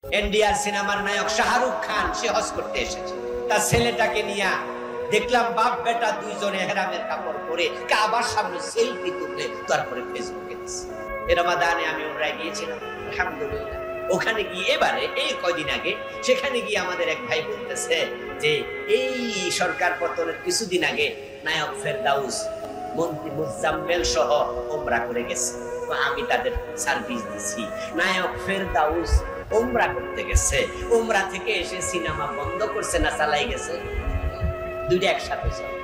ইন্ডিয়ার সিনেমার নায়ক শাহরুখ খান সে হজ করতে এসেছে, তার ছেলেটাকে নিয়ে দেখলাম বাপ বেটা দুইজনে হেরামের কাপড় পরে কাবার সামনে সেলফি তুলে তারপরে ফেসবুকে দিচ্ছে। রমাদানে আমি উমরায় গিয়েছিলাম, আলহামদুলিল্লাহ। ওখানে গিয়ে এবারে এই কয়দিন আগে সেখানে গিয়ে আমাদের এক ভাই বলতেছে যে এই সরকার পতনের কিছুদিন আগে নায়ক ফেরদাউস মন্ত্রী মুজাম্মেল সহ উমরা করে গেছে। আমি তাদের সার্ভিস দিছি। নায়ক ফেরদাউস উমরা করতে গেছে, উমরা থেকে এসে সিনেমা বন্ধ করছে না চালাই গেছে, দুইটা একসাথে চলে।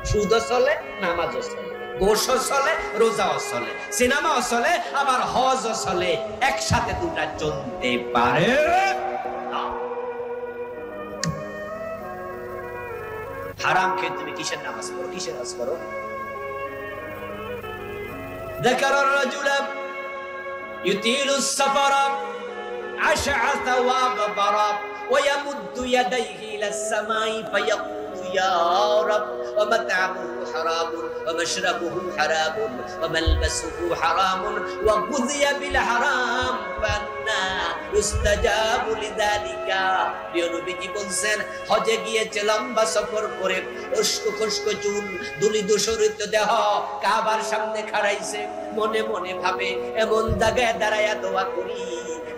সুদও চলে, নামাজও চলে, গোশও চলে, রোজাও চলে, সিনেমাও চলে, আবার হজও চলে, একসাথে দুটা চলতে পারে না। হারাম খেয়ে তুমি কিসের নামাজ পড়ো, কিসের হজ করো? ذكر الرجل يطيل السفر أشعث وأغبر ويمد يديه إلى السماء فيقول يا رب ومطعمه حرام ومشربه حرام وملبسه حرام وغذي بالحرام فأنى يستجاب لذلك। প্রিয় নবীজি বলছেন হজে গিয়েছে, লম্বা সফর করে উস্কো খুস্কো চুল, দুলি দূষরিত দেহ, কাবার সামনে খাড়াইছে, মনে মনে ভাবে এমন জায়গায় দাঁড়ায়া দোয়া করি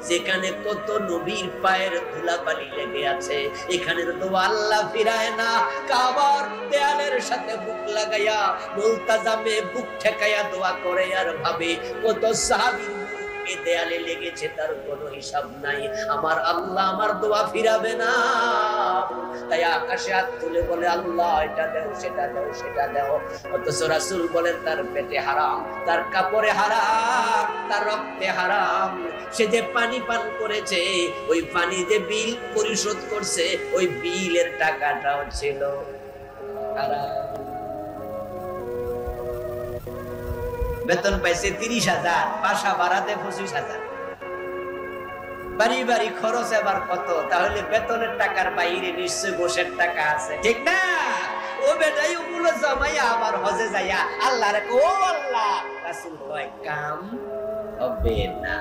যেখানে কত নবীর পায়ের ধুলাবালি লেগে আছে, এখানের দোয়া আল্লাহ ফিরায় না। কাবার দেয়ালের সাথে বুক লাগাইয়া মুলতাজামে বুক ঠেকাইয়া দোয়া করে আর ভাবে কত সাহাবীর দেয়ালে লেগেছে, তার কোনো হিসাব নাই, আমার আল্লাহ আমার দোয়া ফিরাবে না। তাই আকাশে হাত তুলে বলে আল্লাহ এটা দাও, সেটা দাও, সেটা দাও। অথচ রাসূল বলেন তার পেটে হারাম, তার কাপড়ে হারাম, তার রক্তে হারাম। সে যে পানি পান করেছে, ওই পানি যে বিল পরিশোধ করছে, ওই বিলের টাকাটাও ছিল হারাম। বেতন পাইছে 30,000, বাসা ভাড়াতে 25,000, বাড়ি বাড়ি খরচ এবার কত? তাহলে বেতনের টাকার বাইরে নিশ্চয় গোশের টাকা আছে, ঠিক না? ও বেটাই ওগুলো জমাইয়া আবার হজে যাইয়া আল্লাহ রে ও আল্লাহ, রাসূল কয় কাম হবে না।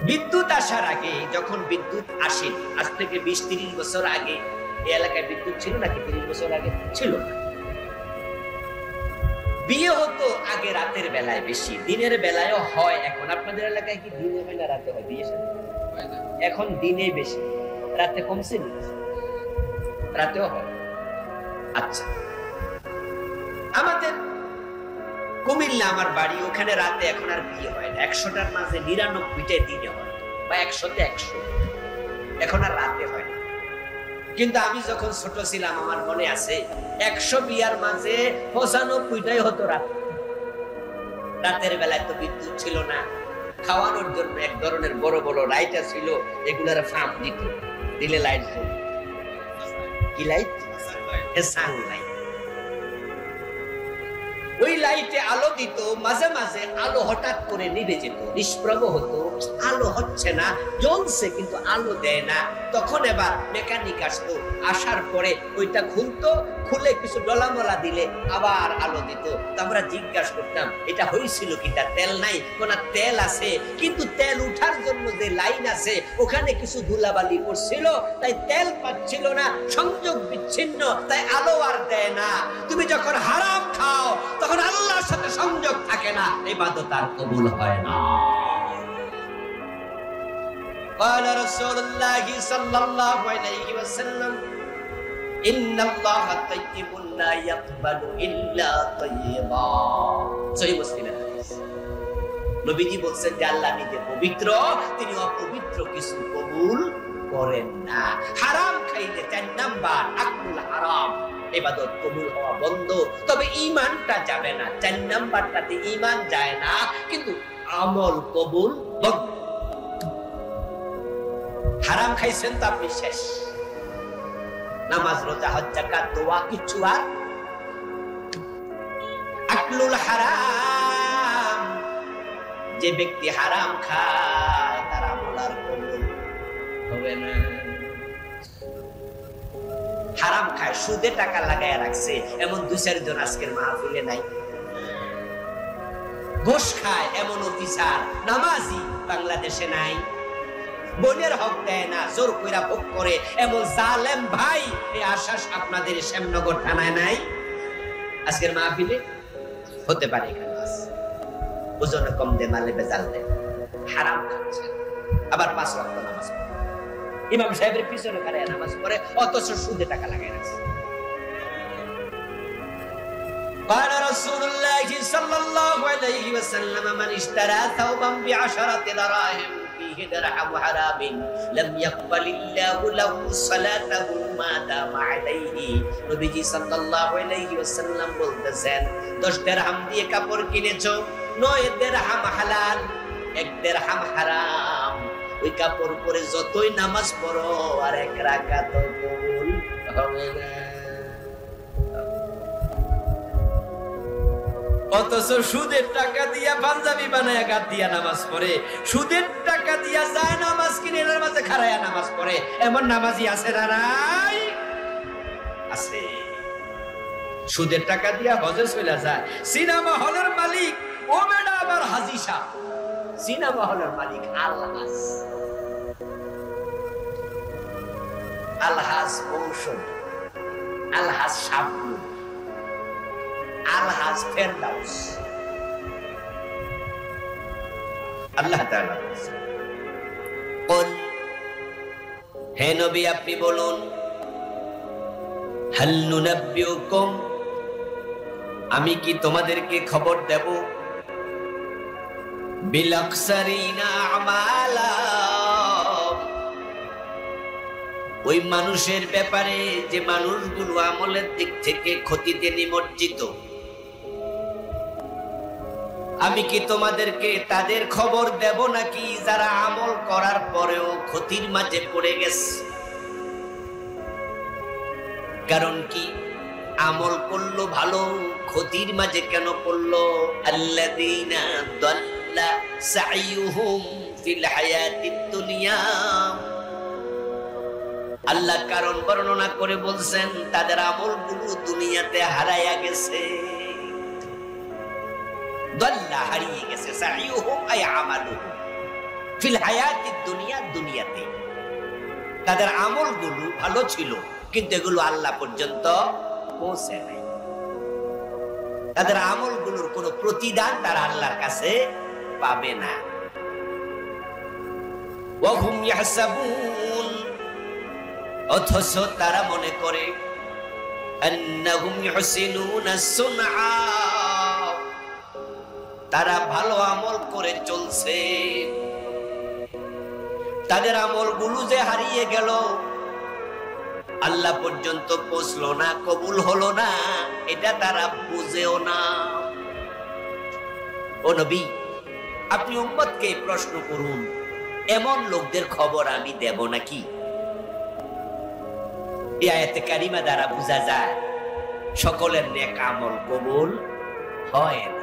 বিদ্যুৎ আসার আগে, যখন বিদ্যুৎ আসে আজ থেকে 20-30 বছর আগে এই এলাকায় বিদ্যুৎ ছিল নাকি? 30 বছর আগে ছিল না। বিয়ে হতো আগে রাতের বেলায় বেশি, দিনের বেলায়ও হয়। এখন আপনাদের এলাকায় কি দিনে হয় না রাতে হয় বিয়ে? এখন দিনে বেশি, রাতে কমছে না, রাতেও হয়। আচ্ছা, আমাদের কুমিল্লা আমার বাড়ি, ওখানে রাতে এখন আর বিয়ে হয় না। 100টার মাঝে 99টাই দিনে হয়, বা 100তে 100, এখন আর রাতে হয় না। কিন্তু আমি যখন ছোট ছিলাম আমার মনে আছে 100 বিয়ার মাঝে 95টাই হতো রাতে। রাতের বেলায় তো বিদ্যুৎ ছিল না, খাওয়ানোর জন্য এক ধরনের বড় বড় লাইট ছিল, এগুলার ফাঁপ দিত, দিলে লাইট জ্বলতো। কি লাইট? সানলাইট। ওই লাইটে আলো দিত, মাঝে মাঝে আলো হঠাৎ করে নিভে যেত, নিষ্প্রভ হতো, আলো হচ্ছে না, জ্বলছে কিন্তু আলো দেয় না। তখন এবার মেকানিক আসতো, আসার পরে ওইটা খুলতো, খুলে কিছু ডলামলা দিলে আবার আলো দিত। আমরা জিজ্ঞাসা করতাম এটা হয়েছিল কি? তার তেল নাই? কোন তেল আছে, কিন্তু তেল উঠার জন্য যে লাইন আছে ওখানে কিছু ধুলাবালি পড়ছিল, তাই তেল পাচ্ছিল না, সংযোগ বিচ্ছিন্ন, তাই আলো আর দেয় না। তুমি যখন হারাম খাও তখন আল্লাহর সাথে সংযোগ থাকে না, ইবাদত আর কবুল হয় না। قال رسول الله صلى الله عليه وسلم إن الله طيب لا يقبل إلا طيبا। সহিহ মুসলিমের হাদিস। নবীজি বলেন যে আল্লাহ নিজে পবিত্র, তিনি অপবিত্র কিছু কবুল করেন না। হারাম খাইলে 4 নাম্বার আকল হারাম, ইবাদত কবুল হওয়া বন্ধ। তবে ঈমানটা যাবে না, 4 নাম্বারটাতে ঈমান যায় না, কিন্তু আমল কবুল বন্ধ। হারাম খাইছেন তো আপনি শেষ। নামাজ, রোজা, হজ, যাকাত, দোয়া কিছু আর আকলুল হারাম। যে ব্যক্তি হারাম খায় তার আমল আর কবুল হবে না। হারাম খায়, সুদে টাকা লাগায় রাখছে, এমন 2-4 জন আজকের মাহফিলে নাই? ঘুষ খায় এমন অফিসার নামাজি বাংলাদেশে নাই। বোনের হক দেয় না, জোর কইরা ভোগ করে এমন জালেম ভাই এই আশ্বাস আপনাদের শ্যামনগর থানায় নাই। আজকের মাহফিলে হতে পারে এখানে ওজনে কম দে, মালে বেজাল দে, হারাম খাচ্ছে, আবার 5 ওয়াক্ত নামাজ পড়ে, ইমাম সাহেবের পিছনে খাড়ায় নামাজ পড়ে, অথচ সুদে টাকা লাগায় রাখছে। قال رسول الله صلى الله عليه وسلم من اشترى ثوبا ب10 دراهم فيه درهم حرام لم يقبل الله له صلاته ما دام عليه। নবীজি সাল্লাল্লাহু আলাইহি ওয়াসাল্লাম বলতেছেন 10 দিরহাম দিয়ে কাপড় কিনেছো, 9 দিরহাম হালাল, 1 দিরহাম হারাম। ওই কাপড় পরে যতই নামাজ পড়ো আর 1 রাকাত কবুল হবে না। অথচ সুদের টাকা দিয়া পাঞ্জাবি বানায় গাদ দিয়া নামাজ পড়ে, সুদের টাকা দিয়া যায় নামাজ কিনে নামাজে খাড়ায়া নামাজ পড়ে, এমন নামাজি আছে না নাই? আছে। সুদের টাকা দিয়া হজে চলে যায়, সিনেমা হলের মালিক ও বেটা আবার হাজি সাহেব, সিনেমা হলের মালিক আলহাজ, আলহাজ মৌসুম, আলহাজ শাবনূর, আলহাজ ফেরদাউস। আল্লাহ তাআলা বলেন, কুল হে নবী আপনি বলুন, হাল নুনাব্বিউকুম আমি কি তোমাদেরকে খবর দেব, বিল আকসারিনা আমালা ওই মানুষের ব্যাপারে যে মানুষগুলো আমলের দিক থেকে ক্ষতিতে নিমজ্জিত। আমি কি তোমাদেরকে তাদের খবর দেব নাকি যারা আমল করার পরেও ক্ষতির মাঝে পড়ে গেছে? কারণ কি, আমল করলো ভালো, ক্ষতির মাঝে কেন পড়লো? আল্লাযীনা দাল্লা সাইয়ুহুম ফিল হায়াতিদ দুনিয়া। আল্লাহ কারণ বর্ণনা করে বলছেন তাদের আমলগুলো দুনিয়াতে হারায়া গেছে, দাল্লা হারিয়ে গেছে, সাইয়ুহুম আই আমালুহুম ফিল হায়াতিদ দুনিয়া, দুনিয়াতে তাদের আমলগুলো ভালো ছিল কিন্তু এগুলো আল্লাহ পর্যন্ত পৌঁছে নাই। তাদের আমলগুলোর কোনো প্রতিদান তারা আল্লাহর কাছে পাবে না। ওয়া হুম ইয়াহসাবুন অথচ তারা মনে করে আন্নাহুম ইহসিনুনা সুনআ তারা ভালো আমল করে চলছে, তাদের আমলগুলো যে হারিয়ে গেল, আল্লাহ পর্যন্ত পৌঁছলো না, কবুল হলো না, এটা তারা বুঝেও না। ও নবী আপনি উম্মতকে প্রশ্ন করুন, এমন লোকদের খবর আমি দেব নাকি? এই আয়াতে কারিমা দ্বারা বোঝা যায় সকলের নেক আমল কবুল হয় না।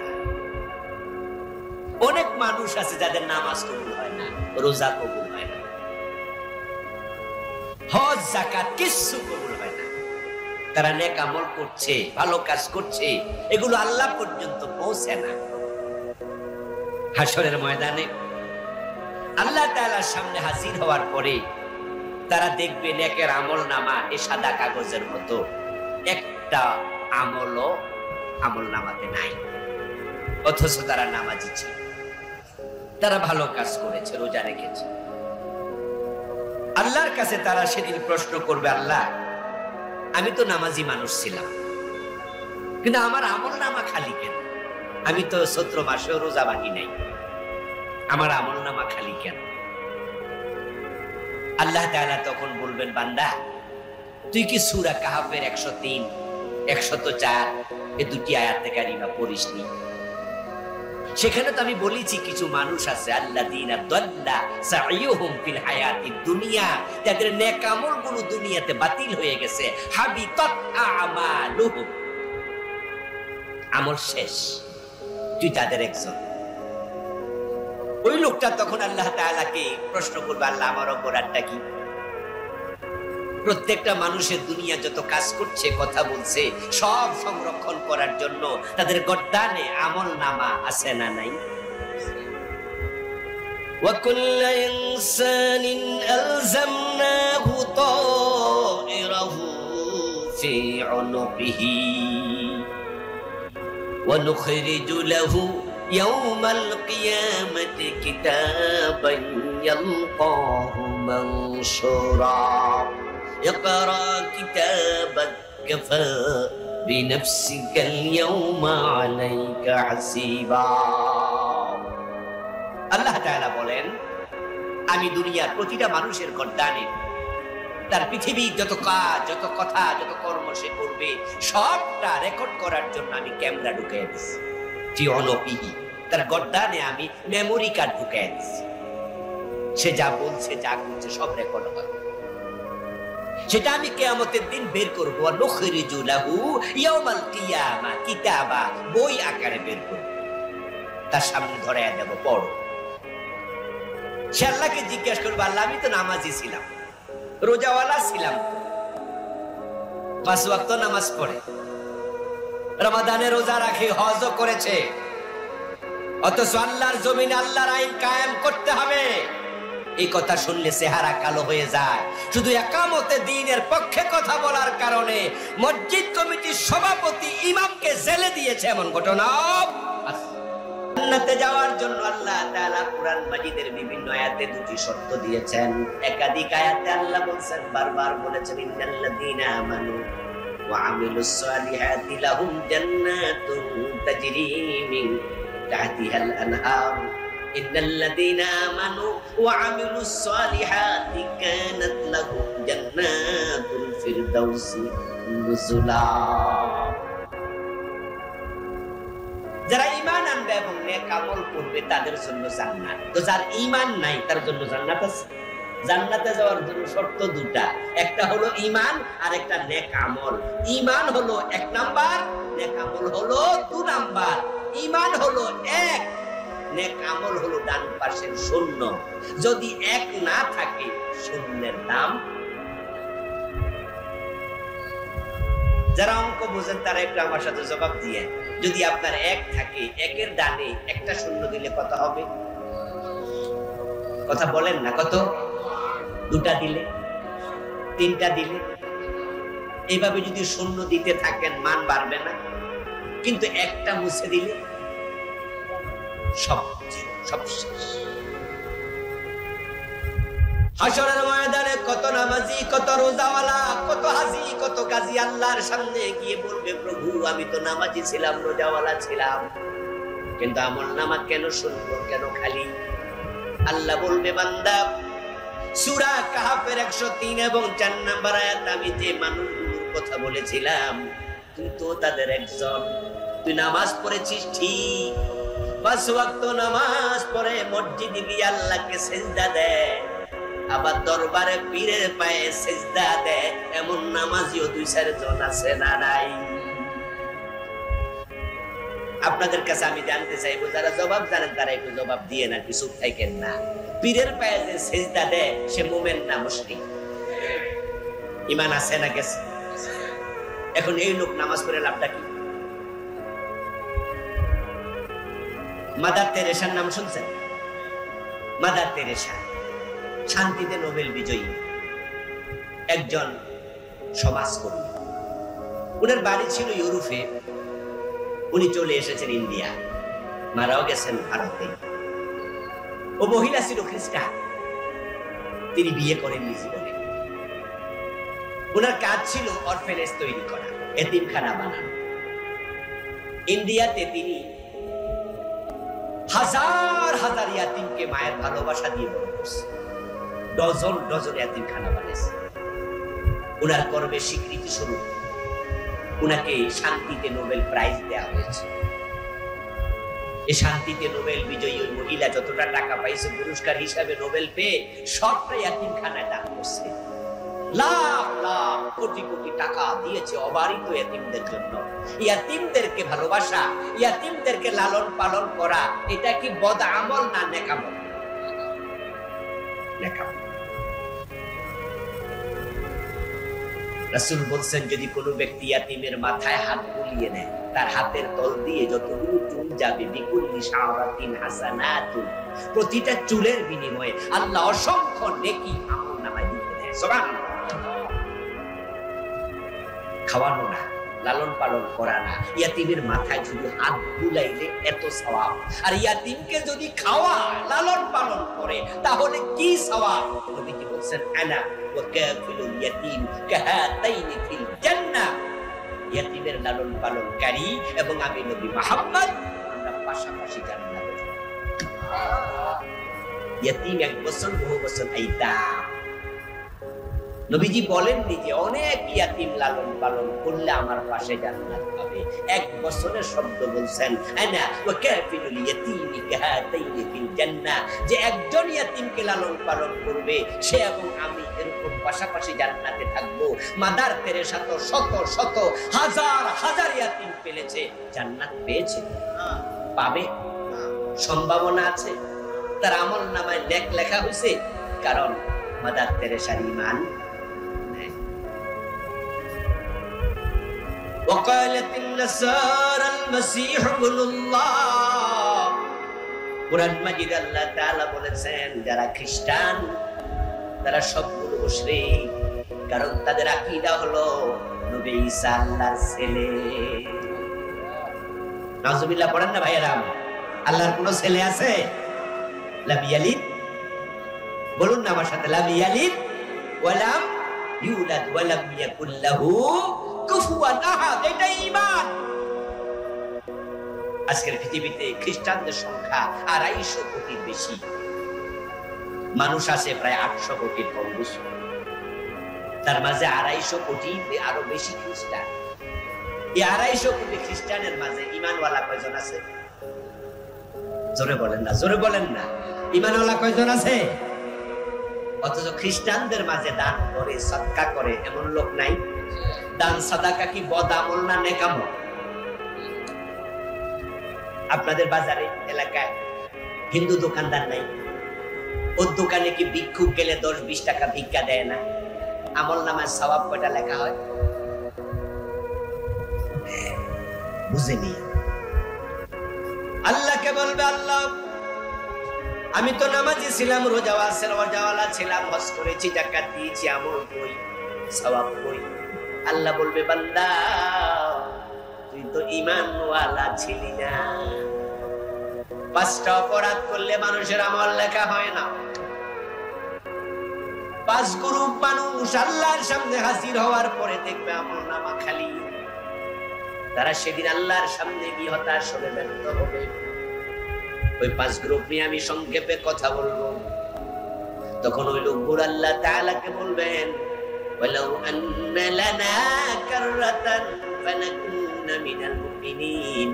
অনেক মানুষ আছে যাদের নামাজ কবুল হয় না, রোজা কবুল হয় না, হজ যাকাত কিছু কবুল হয় না। তারা নেক আমল করছে, ভালো কাজ করছে, এগুলো আল্লাহ পর্যন্ত পৌঁছে না। হাসরের ময়দানে আল্লাহ তাআলার সামনে হাজির হওয়ার পরে তারা দেখবে নেকের আমল নামা এ সাদা কাগজের মতো, একটা আমলও আমল নামাতে নাই। অথচ তারা নামাজি ছিল, তারা ভালো কাজ করেছে, রোজা রেখেছে। আল্লাহর কাছে তারা সেদিন প্রশ্ন করবে, আল্লাহ আমি তো নামাজি মানুষ ছিলাম কিন্তু আমার আমল নামা খালি কেন? আমি তো 17 মাসেও রোজা ভাঙি নাই, আমার আমল নামা খালি কেন? আল্লাহ তাআলা তখন বলবেন, বান্দা তুই কি সূরা কাহাফের 103, 104 এই দুটি আয়াতে কারিমা পড়িসনি? সেখানে তো আমি বলেছি কিছু মানুষ আছে আল্লাযীনা দাল্লা সাইয়ুহুম ফিল হায়াতিদ দুনিয়া, তাদের নেক আমলগুলো দুনিয়াতে বাতিল হয়ে গেছে, হাবিতাত আমালুহুম, আমল শেষ। তুই তাদের একজন। ওই লোকটা তখন আল্লাহ তাআলাকে প্রশ্ন করবে, আল্লাহ আমার অপরাধটা কি? প্রত্যেকটা মানুষের দুনিয়া যত কাজ করছে, কথা বলছে, সব সংরক্ষণ করার জন্য তাদের গর্দানে আমল নামা আছে না নাই? وَكُلَّ إِنسَانٍ أَلْزَمْنَاهُ طَائِرَهُ فِي عُنُقِهِ وَنُخْرِجُ لَهُ يَوْمَ الْقِيَامَةِ كِتَابًا يَلْقَاهُ مَنشُورًا اقْرَأْ كِتَابَكَ كَفَى بِنَفْسِكَ الْيَوْمَ عَلَيْكَ حَسِيبًا। আল্লাহ তাআলা বলেন, আমি দুনিয়ার প্রতিটা মানুষের গর্দানে তার পৃথিবীর যত কাজ, যত কথা, যত কর্ম সে করবে সবটা রেকর্ড করার জন্য আমি ক্যামেরা ঢুকিয়ে দিচ্ছি। তার গর্দানে আমি মেমোরি কার্ড ঢুকিয়ে দিচ্ছি। সে যা বলছে, যা করছে সব রেকর্ড হবে। সেটা আমি কিয়ামতের দিন বের করবো। নুখরিজু লাহু ইয়াউমাল কিয়ামা কিতাবা, বই আকারে বের করব, তার সামনে ধরায়া দেব, পড়ো। সে আল্লাহকে জিজ্ঞাসা করবো, আল্লাহ আমি তো নামাজি ছিলাম, রোজাওয়ালা ছিলাম, 5 ওয়াক্ত নামাজ পড়ে, রমাদানে রোজা রাখে, হজও করেছে, অথচ আল্লাহর জমিনে আল্লাহর আইন কায়েম করতে হবে। এই কথা শুনলে চেহারা কালো হয়ে যায়। শুধু একামতে দ্বীনের পক্ষে কথা বলার কারণে মসজিদ কমিটির সভাপতি ইমামকে জেলে দিয়েছে, এমন ঘটনা। জান্নাতে যাওয়ার জন্য আল্লাহ তাআলা কুরআন মাজিদের বিভিন্ন আয়াতে দুটি শর্ত দিয়েছেন। একাধিক আয়াতে আল্লাহ বলেছেন, বারবার বলেছেন, ইন্নাল্লাযীনা আমানু ওয়া আমিলুস সালিহাতি লাহুম জান্নাতুন তাজরি মিন তাহতিহাল আনহার। ইন্নাল্লাযীনা আমানু ওয়া আমিলুস সালিহাতি কানাত লাহুম জান্নাতুল ফিরদাউসি নুজুলা। যারা ঈমান আনবে এবং নেক আমল করবে তাদের জন্য জান্নাত। তো যার ঈমান নাই তার জন্য জান্নাত আছে? জান্নাতে যাওয়ার জন্য শর্ত দুটা, একটা হলো ঈমান আর একটা নেক আমল। ঈমান হলো 1 নাম্বার, নেক আমল হলো 2 নাম্বার। ঈমান হলো 1, নেক আমল হলো ডান পাশের 0। যদি 1 না থাকে, শূন্যের দাম। যারা অঙ্ক বোঝেন তারা একটু আমার সাথে জবাব দিয়ে, যদি আপনার 1 থাকে, 1-এর ডানে একটা শূন্য দিলে কত হবে? কথা বলেন না, কত? 2টা দিলে, 3টা দিলে, এইভাবে যদি শূন্য দিতে থাকেন মান বাড়বে না? কিন্তু একটা মুছে দিলে সব শেষ। হাসরের ময়দানে কত নামাজি, কত রোজাওয়ালা, কত হাজি, কত গাজী আল্লাহর সামনে গিয়ে বলবে, প্রভু আমি তো নামাজি ছিলাম, রোজাওয়ালা ছিলাম, কিন্তু আমল নামা কেন শূন্য, কেন খালি? আল্লাহ বলবে, বান্দা সূরা কাহফের 103 এবং 4 নম্বর আয়াত আমি যে মানুষগুলোর কথা বলেছিলাম, তুই তো তাদের একজন। তুই নামাজ পড়েছিস ঠিক, 5 ওয়াক্ত নামাজ পড়ে মসজিদে গিয়ে আল্লাহকে সিজদা দেয়, আবার দরবারে পীরের পায়ে সিজদা দেয়, এমন নামাজিও 2-4 জন আছে না নাই? আপনাদের কাছে আমি জানতে চাইবো, যারা জবাব জানেন তারা একটু জবাব দিয়ে না, কিছু থাকেন না। পীরের পায়ে যে সিজদা দেয় সে মুমিন না মুশরিক? ঈমান আছে না গেছে? এখন এই লোক নামাজ পড়ে লাভটা কি? মাদার তেরেসার নাম শুনছেন? মাদার তেরেসা শান্তিতে নোবেল বিজয়ী একজন সমাজকর্মী। উনার বাড়ি ছিল ইউরোপে, উনি চলে এসেছেন ইন্ডিয়া, মারাও গেছেন ভারতে। ও মহিলা ছিল খ্রিস্টান, তিনি বিয়ে করেননি জীবনে। উনার কাজ ছিল অরফেনেজ তৈরি করা, এতিমখানা বানানো। ইন্ডিয়াতে তিনি হাজার হাজার ইয়াতিমকে মায়ের ভালোবাসা দিয়ে বড় করছে, ডজন ডজন ইয়াতিমখানা বানিয়েছে। উনার কর্মের স্বীকৃতি স্বরূপ উনাকে শান্তিতে নোবেল প্রাইজ দেওয়া হয়েছে। এই শান্তিতে নোবেল বিজয়ী ওই মহিলা যতটা টাকা পাইছে পুরস্কার হিসাবে নোবেল পেয়ে সবটা ইয়াতিমখানায় দান করছে। লাখ লাখ কোটি কোটি টাকা দিয়েছে অবারিত ইয়াতিমদের জন্য। ইয়াতিমদেরকে ভালোবাসা, ইয়াতিমদেরকে লালন পালন করা, এটা কি বদ আমল না নেক আমল? নেক আমল। রাসূল বলছেন যদি কোনো ব্যক্তি ইয়াতীমের মাথায় হাত বুলিয়ে নেয়, তার হাতের তল দিয়ে যতগুলো চুল যাবে, বিকুল্লি শাওরাতিন হাসানাতুন, প্রতিটা চুলের বিনিময়ে আল্লাহ অসংখ্য নেকি আমলনামায় লিখে দেয়। সুবহানাল্লাহ। খাওয়ানো না, লালন পালন করা না, ইয়াতীমের মাথায় শুধু হাত বুলাইলে এত সওয়াব। আর ইয়াতীমকে যদি খাওয়া লালন পালন করে তাহলে কি সওয়াব? নবীজি বলেন আনা ওয়া কাফিলুল ইয়াতীম কাহাতাইনি ফিল জান্নাহ। ইয়াতীমের লালন পালনকারী এবং আমি নবী মুহাম্মদ আমরা পাশাপাশি জান্নাতে। ইয়াতীম এক বছর বহু বছর আইতাম। নবীজি বলেননি যে অনেক ইয়াতীম লালন পালন করলে আমার পাশে জান্নাত পাবে। এক বছরের শব্দ বলছেন আনা ওয়া কাফিলুল ইয়াতীমি কাহাতাইনি ফিল জান্নাহ, যে একজন ইয়াতীমকে লালন পালন করবে সে এবং আমি এরকম পাশাপাশি জান্নাতে থাকবো। মাদার তেরেসা তো শত শত হাজার হাজার ইয়াতীম পেলেছে, জান্নাত পেয়েছে, পাবে, সম্ভাবনা আছে। তার আমলনামায় লেখা হয়েছে, কারণ মাদার তেরেসার ঈমান। وقالت النصارى المسيح ابن الله। কুরআন মাজিদ আল্লাহ তাআলা বলেছেন যারা খ্রিস্টান তারা সবগুলো মুশরিক, কারণ তাদের আকীদা হলো নবী ঈসা আল্লাহর ছেলে। নাউজুবিল্লাহ পড়েন না ভাইয়েরা। আল্লাহর কোনো ছেলে আছে? লাম ইয়ালিদ, বলুন না আমার সাথে, লাম ইয়ালিদ ওয়া লাম ইউলাদ ওয়া লাম ইয়াকুল লাহু কুফুয়ান আহাদ। এটাই ঈমান। আজকের পৃথিবীতে খ্রিস্টানদের সংখ্যা 250 কোটির বেশি, মানুষ আছে প্রায় 800 কোটির কম বেশি। তার মাঝে 250 কোটি আরো বেশি খ্রিস্টান। এই 250 কোটি খ্রিস্টানের মাঝে ঈমানওয়ালা কয়জন আছে? জোরে বলেন না, জোরে বলেন না। ঈমানওয়ালা কয়জন আছে? অথচ খ্রিস্টানদের মাঝে দান করে, সাদকা করে এমন লোক নাই। দান সাদাকা কি বদ আমল না নেক আমল? আপনাদের বাজারে এলাকায় হিন্দু দোকানদার নাই? ওর দোকানে কি ভিক্ষুক গেলে 10-20 টাকা ভিক্ষা দেয় না? আমলনামায় সওয়াব কয়টা লেখা হয়? বুঝেনি। আল্লাহকে বলবে আল্লাহ আমি তো নামাজি ছিলাম, রোজাওয়ালা ছিলাম, হজ করেছি, যাকাত দিয়েছি, আমল কই, সওয়াব কই? আল্লাহ বলবে বান্দা তুই তো ঈমানওয়ালা ছিলি না। 5টা অপরাধ করলে মানুষের আমল লেখা হয় না। 5 গ্রুপ মানুষ আল্লাহর সামনে হাজির হওয়ার পরে দেখবে আমলনামা খালি। তারা সেদিন আল্লাহর সামনে গিয়ে হতাশ হবে, ব্যর্থ হবে। ওই 5 গ্রুপ নিয়ে আমি সংক্ষেপে কথা বলবো। তখন ওই লোকগুলো আল্লাহ তাআলাকে বলবেন ওয়ালাউ আন্না লানা কাররাতান ফানাকুনা মিনাল মুমিনিন।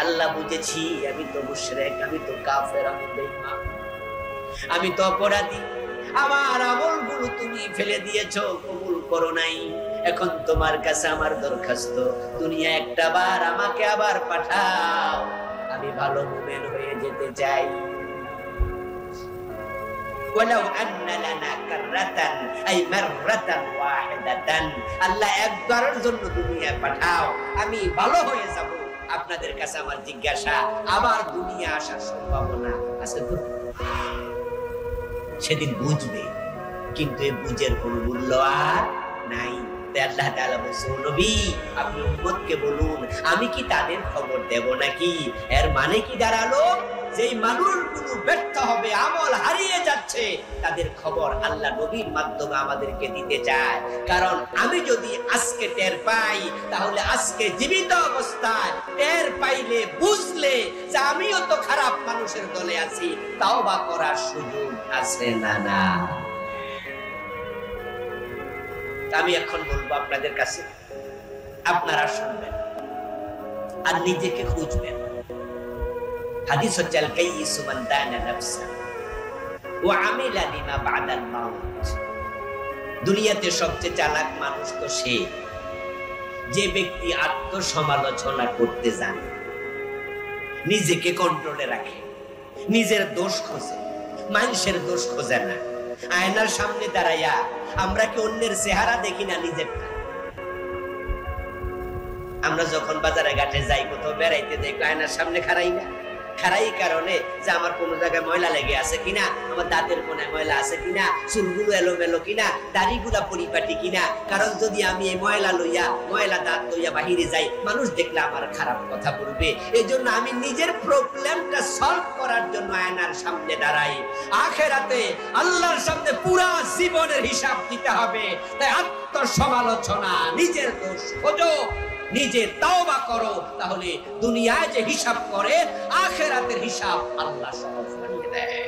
আল্লাহ বুঝেছি আমি তো মুশরিক, আমি তো কাফের, আমি বেঈমান, আমি তো অপরাধী। আমার আমলগুলো তুমি ফেলে দিয়েছো, কবুল করো নাই। এখন তোমার কাছে আমার দরখাস্ত, দুনিয়া একটা বার আমাকে আবার পাঠাও, আমি ভালো মুমিন হয়ে যেতে চাই। ওয়ালাউ আন্না লানা কাররাতান আই মাররাতান ওয়াহিদাতান। আল্লাহ একবারের জন্য দুনিয়ায় পাঠাও, আমি ভালো হয়ে যাব। আপনাদের কাছে আমার জিজ্ঞাসা, আবার দুনিয়া আসার সম্ভাবনা আছে তো? সেদিন বুঝবে, কিন্তু এই বুঝের কোনো মূল্য আর নাই। আল্লাহ তাআলা বলেন নবী আপনি উম্মতকে বলুন আমি কি তাদের খবর দেব নাকি? এর মানে কি দাঁড়ালো? যেই মানুষগুলো ব্যর্থ হবে, আমল হারিয়ে যাচ্ছে, তাদের খবর আল্লাহ নবীর মাধ্যমে আমাদেরকে দিতে চায়। কারণ আমি যদি আজকে টের পাই, তাহলে আজকে জীবিত অবস্থায় টের পাইলে, বুঝলে যে আমিও তো খারাপ মানুষের দলে আছি, তাওবা করার সুযোগ আছে না? না। আমি এখন বলবো আপনাদের কাছে, আপনারা শুনবেন আর নিজেকে খুঁজবেন। হাদিস হচ্ছে আল কাইয়িসু মান দানা নাফসা ওয়া আমিলা লিমা বাদাল মাউত। দুনিয়াতে সবচেয়ে চালাক মানুষ তো সে যে ব্যক্তি আত্মসমালোচনা করতে জানে, নিজেকে কন্ট্রোলে রাখে, নিজের দোষ খোঁজে, মানুষের দোষ খোঁজে না। আয়নার সামনে দাঁড়াইয়া আমরা কি অন্যের চেহারা দেখি না নিজেরটা? আমরা যখন বাজারে ঘাটে যাই, কোথাও বেড়াইতে যাই, আয়নার সামনে খাড়াই না? খাড়াই কারণে যে আমার কোনো জায়গায় ময়লা লেগে আছে কিনা, আমার দাঁতের কোনায় ময়লা আছে কিনা, চুলগুলো এলোমেলো কিনা, দাড়িগুলা পরিপাটি কিনা। কারণ যদি আমি এই ময়লা দাঁত লইয়া বাহিরে যাই, মানুষ দেখলে আমার খারাপ কথা বলবে। এই জন্য আমি নিজের প্রবলেমটা সলভ করার জন্য আয়নার সামনে দাঁড়াই। আখেরাতে আল্লাহর সামনে পুরা জীবনের হিসাব দিতে হবে। তাই আত্মসমালোচনা, নিজের দোষ খোঁজো, নিজে তাওবা করো, তাহলে দুনিয়ায় যে হিসাব করে আখিরাতের হিসাব আল্লাহ সহজ বানিয়ে দেয়।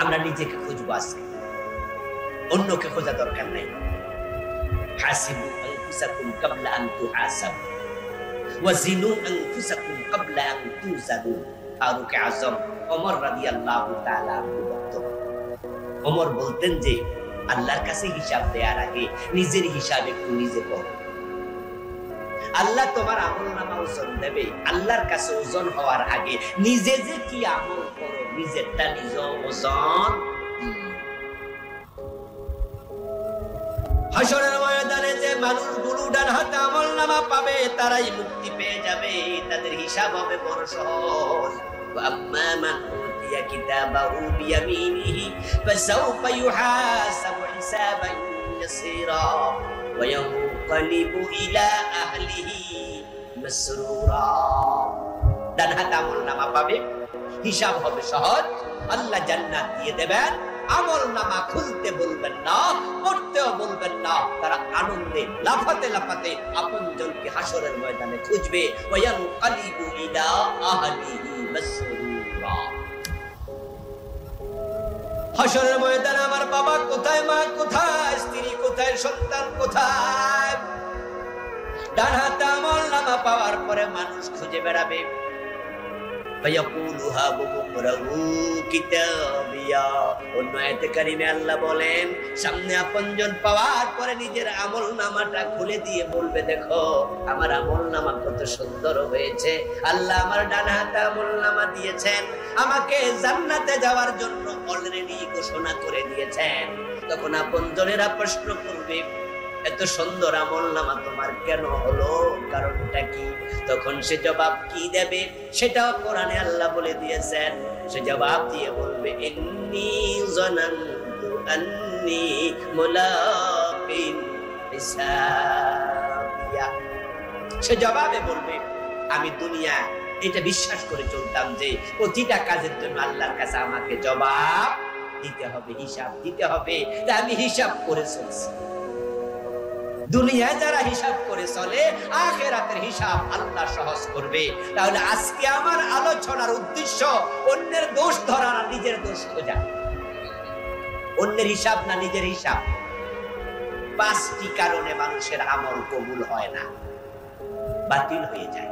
আমরা নিজেকে খুঁজবো আজকে, অন্যকে খোঁজা দরকার নাই। হাসিবু আনফুসাকুম ক্বাবলা আন তুহাসাবু ওয়াজিনু আনফুসাকুম ক্বাবলা আন তুজানু। ফারুক আযম ওমর রাদিয়াল্লাহু তাআলা বক্তব্য। ওমর বলতেন যে আল্লাহর কাছে হিসাব দেওয়ার আগে নিজের হিসাব একটু নিজে করো। আল্লাহ তোমার আমলনামা ওজন দেবে, আল্লাহর কাছে ওজন হওয়ার আগে নিজে যে কি আমল করো, নিজেরটা নিজ ওজন। হাসরের ময়দানে যে মানুষগুলো ডান হাতে আমলনামা পাবে তারাই মুক্তি পেয়ে যাবে, তাদের হিসাব হবে বড় সহজ। وأما من أوتي كتابه بيمينه فسوف يحاسب حسابا يسيرا وينقلب إلى أهله مسرورا। ডান হাতে আমলনামা পাবে, হিসাব হবে সহজ, আল্লাহ জান্নাত দিয়ে দেবেন। আমলনামা খুলতে বলবেন না, পড়তেও বলবেন না, তারা আনন্দে লাফাতে লাফাতে আপনজনকে হাসরের ময়দানে খুঁজবে। ওয়ায়ানকালিবু ইলা আহলিহি মাসরুরা। হাসরের ময়দানে আমার বাবা কোথায়, মা কোথায়, স্ত্রী কোথায়, সন্তান কোথায়? ডান হাতে আমলনামা পাওয়ার পরে মানুষ খুঁজে বেড়াবে। আল্লাহ বলেন, সামনে আপনজন পাওয়ার পরে নিজের আমলনামাটা খুলে দিয়ে বলবে, দেখো আমার আমলনামা কত সুন্দর হয়েছে। আল্লাহ আমার ডান হাতে আমলনামা দিয়েছেন, আমাকে জান্নাতে যাওয়ার জন্য অলরেডি ঘোষণা করে দিয়েছেন। তখন আপনজনেরা প্রশ্ন করবে, এত সুন্দর আমলনামা তোমার কেন হলো, কারণটা কি? তখন সে জবাব কি দেবে সেটাও কোরআনে আল্লাহ বলে দিয়েছেন। সে জবাব দিয়ে বলবে, ইন্নী যানানতু আন্নী মুলাকিন হিসাবিয়া। সে জবাবে বলবে, আমি দুনিয়া এটা বিশ্বাস করে চলতাম যে প্রতিটা কাজের জন্য আল্লাহর কাছে আমাকে জবাব দিতে হবে, হিসাব দিতে হবে, তাই আমি হিসাব করে চলছি। দুনিয়ায় যারা হিসাব করে চলে, আখিরাতের হিসাব আল্লাহ সহজ করবে। তাহলে আজকে আমার আলোচনার উদ্দেশ্য অন্যের দোষ ধরা না, নিজের দোষ খোঁজা। অন্যের হিসাব না, নিজের হিসাব। 5টি কারণে মানুষের আমল কবুল হয় না, বাতিল হয়ে যায়।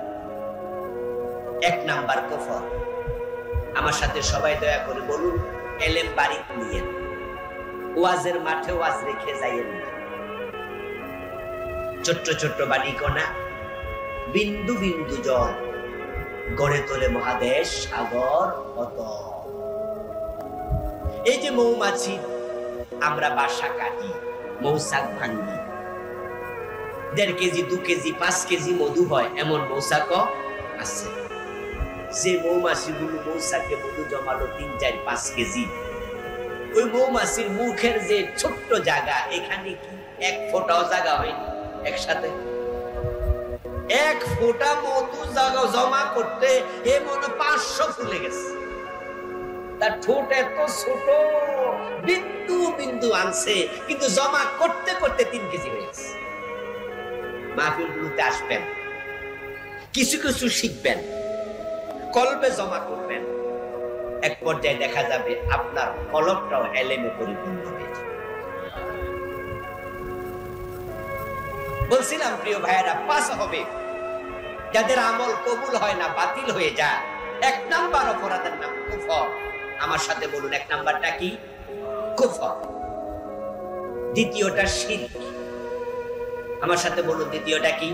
1 নাম্বার কুফর। আমার সাথে সবাই দয়া করে বলুন, এলেম বাড়িতে নিয়েন, ওয়াজের মাঠে ওয়াজ রেখে যাইয়েন না। ছোট্ট ছোট্ট বালিকণা, বিন্দু বিন্দু জল গড়ে তোলে মহাদেশ, সাগর, অতল। এই যে মৌমাছি, আমরা বাসা কাটি, মৌচাক ভাঙ্গি, 1.5 কেজি 2 কেজি 5 কেজি মধু হয়, এমন মৌচাকও আছে। যে মৌমাছিগুলো মৌচাকে মধু জমালো 3, 4, 5 কেজি, ওই মৌমাছির মুখের যে ছোট্ট জায়গা, এখানে কি 1 ফোঁটাও জায়গা হয়নি। একসাথে 1 ফোঁটা মধু জায়গা জমা করতে এ মনে 500 ফুলে গেছে। তার ঠোঁট এত ছোট, বিন্দু বিন্দু আনছে, কিন্তু জমা করতে করতে 3 কেজি হয়ে গেছে। মাহফিলগুলোতে আসবেন, কিছু কিছু শিখবেন, কলবে জমা করবেন, এক পর্যায়ে দেখা যাবে আপনার কলবটাও এলেমে পরিপূর্ণ হয়ে যাবে। বলছিলাম প্রিয় ভাইয়েরা, 5 হবে যাদের আমল কবুল হয় না, বাতিল হয়ে যায়। 1 নাম্বার অপরাধের নাম কুফর। আমার সাথে বলুন, 1 নাম্বারটা কি? কুফর। দ্বিতীয়টা শিরক। আমার সাথে বলুন, দ্বিতীয়টা কি?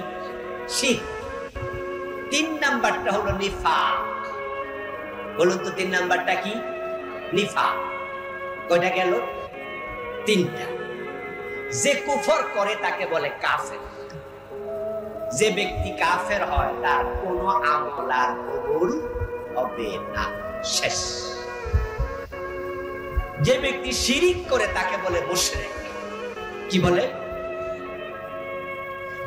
শিরক। 3 নাম্বারটা হলো নিফাক। বলুন তো 3 নাম্বারটা কি? নিফাক। কয়টা গেল? 3টা। যে কুফর করে তাকে বলে কাফের। যে ব্যক্তি কাফের হয় তার কোনো আমল আর কবুল হবে না, শেষ। যে ব্যক্তি শিরিক করে তাকে বলে মুশরিক। কি বলে?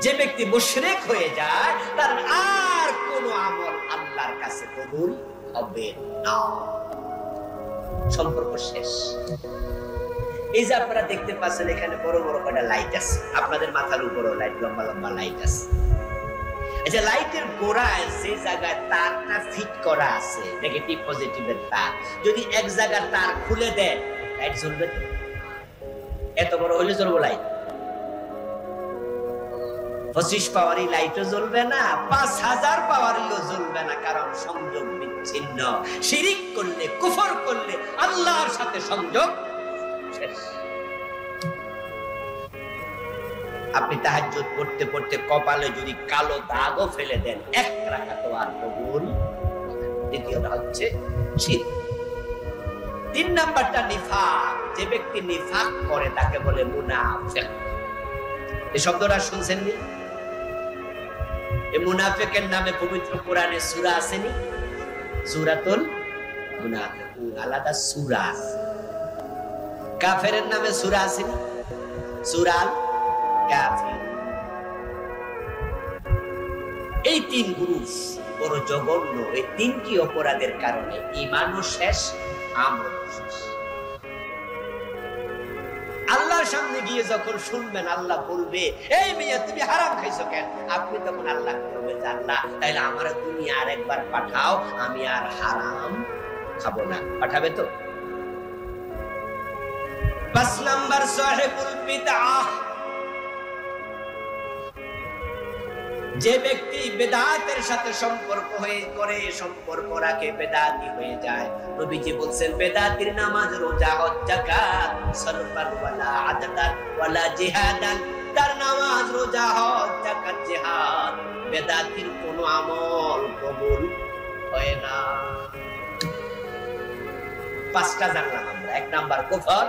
যে ব্যক্তি মুশরিক হয়ে যায় তার আর কোনো আমল আল্লাহর কাছে কবুল হবে না, সম্পর্ক শেষ। এই যে আপনারা দেখতে পাচ্ছেন এখানে বড় বড় কয়টা লাইট আছে, আপনাদের মাথার উপরেও লাইট, লম্বা লম্বা লাইট আছে। আচ্ছা, লাইটের গোড়ায় যে জায়গায় তারটা ফিট করা আছে, নেগেটিভ পজিটিভের তার, যদি এক জায়গায় তার খুলে দেয় লাইট জ্বলবে তো? এত বড় হইলে জ্বলবো লাইট? 25 পাওয়ারই লাইটও জ্বলবে না, 5000 পাওয়ারইও জ্বলবে না, কারণ সংযোগ বিচ্ছিন্ন। শিরিক করলে, কুফর করলে আল্লাহর সাথে সংযোগ শেষ। আপনি তাহাজ্জুদ পড়তে পড়তে কপালে যদি কালো দাগও ফেলে দেন, 1 রাকাত আর কবুল। দ্বিতীয়টা হচ্ছে শিরক। 3 নাম্বারটা নিফাক। যে ব্যক্তি নিফাক করে তাকে বলে মুনাফিক। এই শব্দটা শুনছেন নি? এই মুনাফিকের নামে পবিত্র কোরআনে সূরা আসেনি? সূরাতুল মুনাফিকুন, আলাদা সূরা। কাফেরের নামে সূরা আসেনি? সূরা কাফির। এই 3 গ্রুপ বড় জঘন্য। এই 3টি অপরাধের কারণে ঈমানও শেষ, আমল শেষ। আল্লাহর সামনে গিয়ে যখন শুনবেন আল্লাহ বলবে, এই মেয়ে তুমি হারাম খাইছো কেন? আপনি তখন আল্লাহ বলবে, আল্লাহ তাইলে আমার তুমি আর একবার পাঠাও, আমি আর হারাম খাবো না। পাঠাবে তো? 5 নাম্বার সাহেবুল বিদআহ। যে ব্যক্তি বেদাতের সাথে সম্পর্ক রাখে, বেদাতি হয়ে যায়। নবীজি বলছেন, বেদাতির নামাজ, রোজা, হজ, যাকাত, সরফার ওয়ালা আদাদান ওয়ালা জিহাদান। তার নামাজ, রোজা, হজ, যাকাত, জিহাদ, বেদাতির কোনো আমল কবুল হয় না। 5টা জানলাম আমরা। 1 নাম্বার কুফর,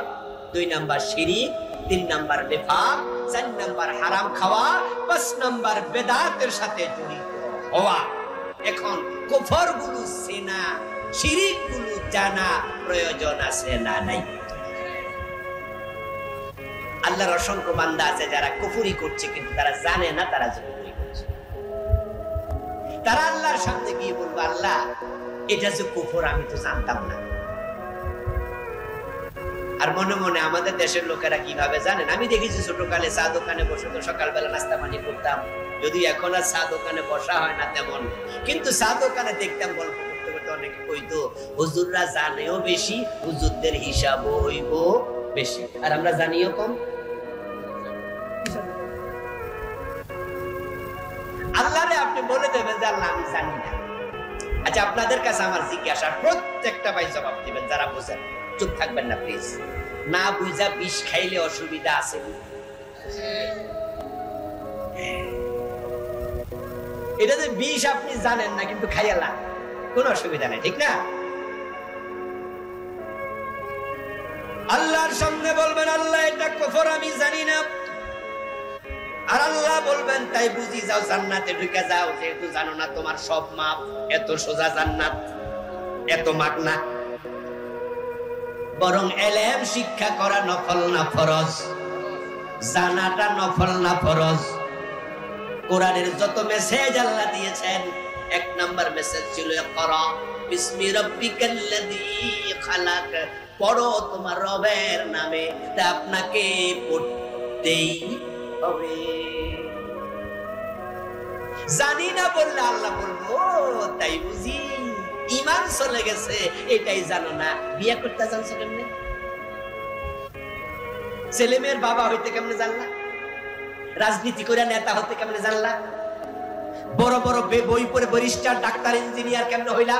2 নাম্বার শিরিক, 3 নাম্বার নিফাক, 4 নাম্বার হারাম খাওয়া, 5 নাম্বার বেদাতের সাথে জড়িত হওয়া। এখন কুফর গুলো চেনা, শিরিক গুলো জানা প্রয়োজন আছে না নাই? আল্লাহর অসংখ্য বান্দা আছে যারা কুফরি করছে কিন্তু তারা জানে না তারা কুফরি করছে। তারা আল্লাহর সামনে গিয়ে বলবে, আল্লাহ এটা যে কুফর আমি তো জানতাম না। আর মনে মনে আমাদের দেশের লোকেরা কিভাবে জানেন? আমি দেখেছি ছোটকালে চা দোকানে বসে তো সকালবেলা নাস্তা পানি করতাম, যদি এখন আর চা দোকানে বসা হয় না তেমন, কিন্তু চা দোকানে দেখতাম গল্প করতে করতে অনেকে কইতো, হুজুররা জানেও বেশি, হুজুরদের হিসাবও হইব বেশি, আর আমরা জানিও কম। আল্লাহরে আপনি বলে দেবেন যে আল্লাহ আমি জানি না। আচ্ছা, আপনাদের কাছে আমার জিজ্ঞাসা, প্রত্যেকটা ভাই জবাব দিবেন যারা বোঝেন, চুপ থাকবেন না প্লিজ। না বুঝা বিষ খাইলে অসুবিধা আছে? এটা যে বিষ আপনি জানেন না কিন্তু খাইয়ালা, কোন অসুবিধা নাই, ঠিক না? আল্লাহর সামনে বলবেন, আল্লাহ এটা কুফর আমি জানি না। আর আল্লাহ বলবেন, তাই বুঝি যাও জান্নাতে ঢুকে যাও, যেহেতু জানো না তোমার সব মাপ। এত সোজা জান্নাত, এত মাগনা। বরং এলেম শিক্ষা করা নফল না ফরজ? জানাটা নফল না ফরজ? কোরআনের যত মেসেজ আল্লাহ দিয়েছেন, 1 নাম্বার মেসেজ ছিল ইকরা বিসমি রাব্বিকাল্লাযী খালাক। পড়ো তোমার রবের নামে, তা আপনাকে পড়তেই হবে। জানি না বললে আল্লাহ বলবো, তাই বুঝি ঈমান চলে গেছে, এটাই জানো না। বিয়ে করতে জানছো কেমনে? ছেলে মেয়ের বাবা হইতে কেমনে জানলা? রাজনীতি করে নেতা হতে কেমনে জানলা? বড় বড় বই পড়ে ব্যারিস্টার, ডাক্তার, ইঞ্জিনিয়ার কেমনে হইলা?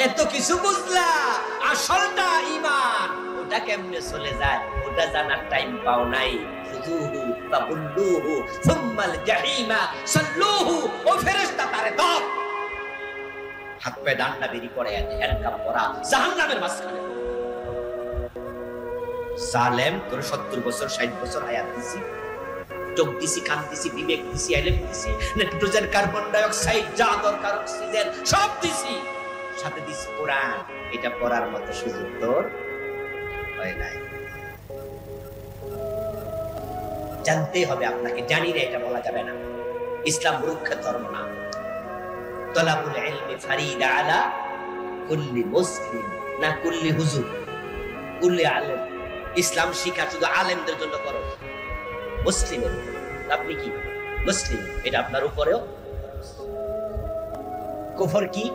এত কিছু বুঝলা, আসলটা ঈমান, ওটা কেমনে চলে যায় ওটা জানার টাইম পাও নাই। খুযুহু ফাগুল্লুহু সুম্মাল জাহিমা সাল্লুহু। ও ফেরেশতা তারে ধর, হাত পায়ে ডান্ডা বেরি করে হ্যান্ডকাপ করা, জাহান্নামের মাঝখানে। জালেম তোর 70 বছর 60 বছর হায়াত দিছি, চোখ দিছি, কান দিছি, বিবেক দিছি, এলেম দিছি, নাইট্রোজেন, কার্বন ডাই অক্সাইড, যা দরকার অক্সিজেন সব দিছি, সাথে দিছি কোরআন। এটা পড়ার মতো সুযোগ তোর হয় নাই। জানতে হবে আপনাকে, জানি না এটা বলা যাবে না। ইসলাম মূর্খের ধর্ম না। তলাবুল ইলমি ফারিদা আলা কুল্লি মুসলিম, না কুল্লি হুজুর, কুল্লি আলেম। ইসলাম শিক্ষা শুধু আলেমদের জন্য করো, মুসলিমের। আপনি কি মুসলিম, এটা আপনার উপরেও। কুফর কি?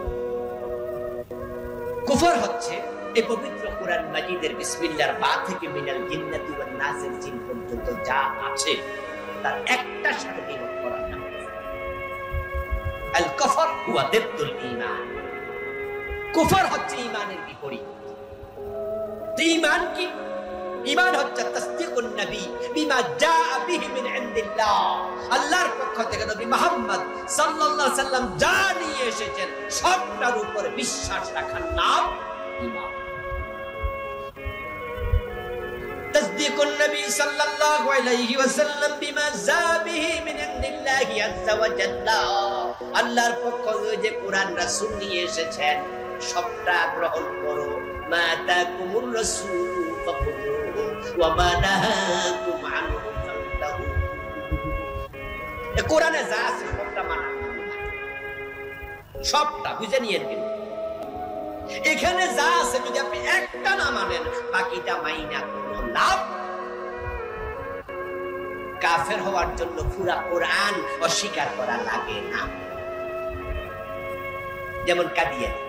কুফর হচ্ছে এই পবিত্র কোরআন মাজিদের বিসমিল্লাহর বা থেকে মিনাল জিন্নাতি ওয়ান নাসের জিন পর্যন্ত যা আছে তার একটা সাথে দ্বিমত করা না। আল কুফর হুয়া দিদ্দুল ঈমান। কুফর হচ্ছে ঈমানের বিপরীত। ঈমান কি? ঈমান হচ্ছে তাসদীকুন নবী বিমা জাআ বিহি মিন ইনদিল্লাহ। আল্লাহর পক্ষ থেকে নবী মুহাম্মদ সাল্লাল্লাহু আলাইহি সাল্লাম যা নিয়ে এসেছেন সবটার উপর বিশ্বাস রাখার নাম ঈমান। তাসদীকুন নবী সাল্লাল্লাহু আলাইহি ওয়াসাল্লাম বিমা জাআ বিহি মিন ইনদিল্লাহি আযজা ওয়া জাল্লা। আল্লাহর পক্ষ থেকে যে কোরআন রাসূল নিয়ে এসেছেন সবটা গ্রহণ করো। মা তাকুমুর রাসূল ফাকুলু ওয়া মা নাহাকুম আনহু ফান্তাহু। এই কোরআনে যা আছে সবটা মানা, সবটা বুঝে নিয়েন। কিন্তু এখানে যা আছে যদি আপনি একটা না মানেন, বাকিটা মাইনা কোনো লাভ। কাফের হওয়ার জন্য পুরা কোরআন অস্বীকার করা লাগে না। যেমন কাদিয়ানি,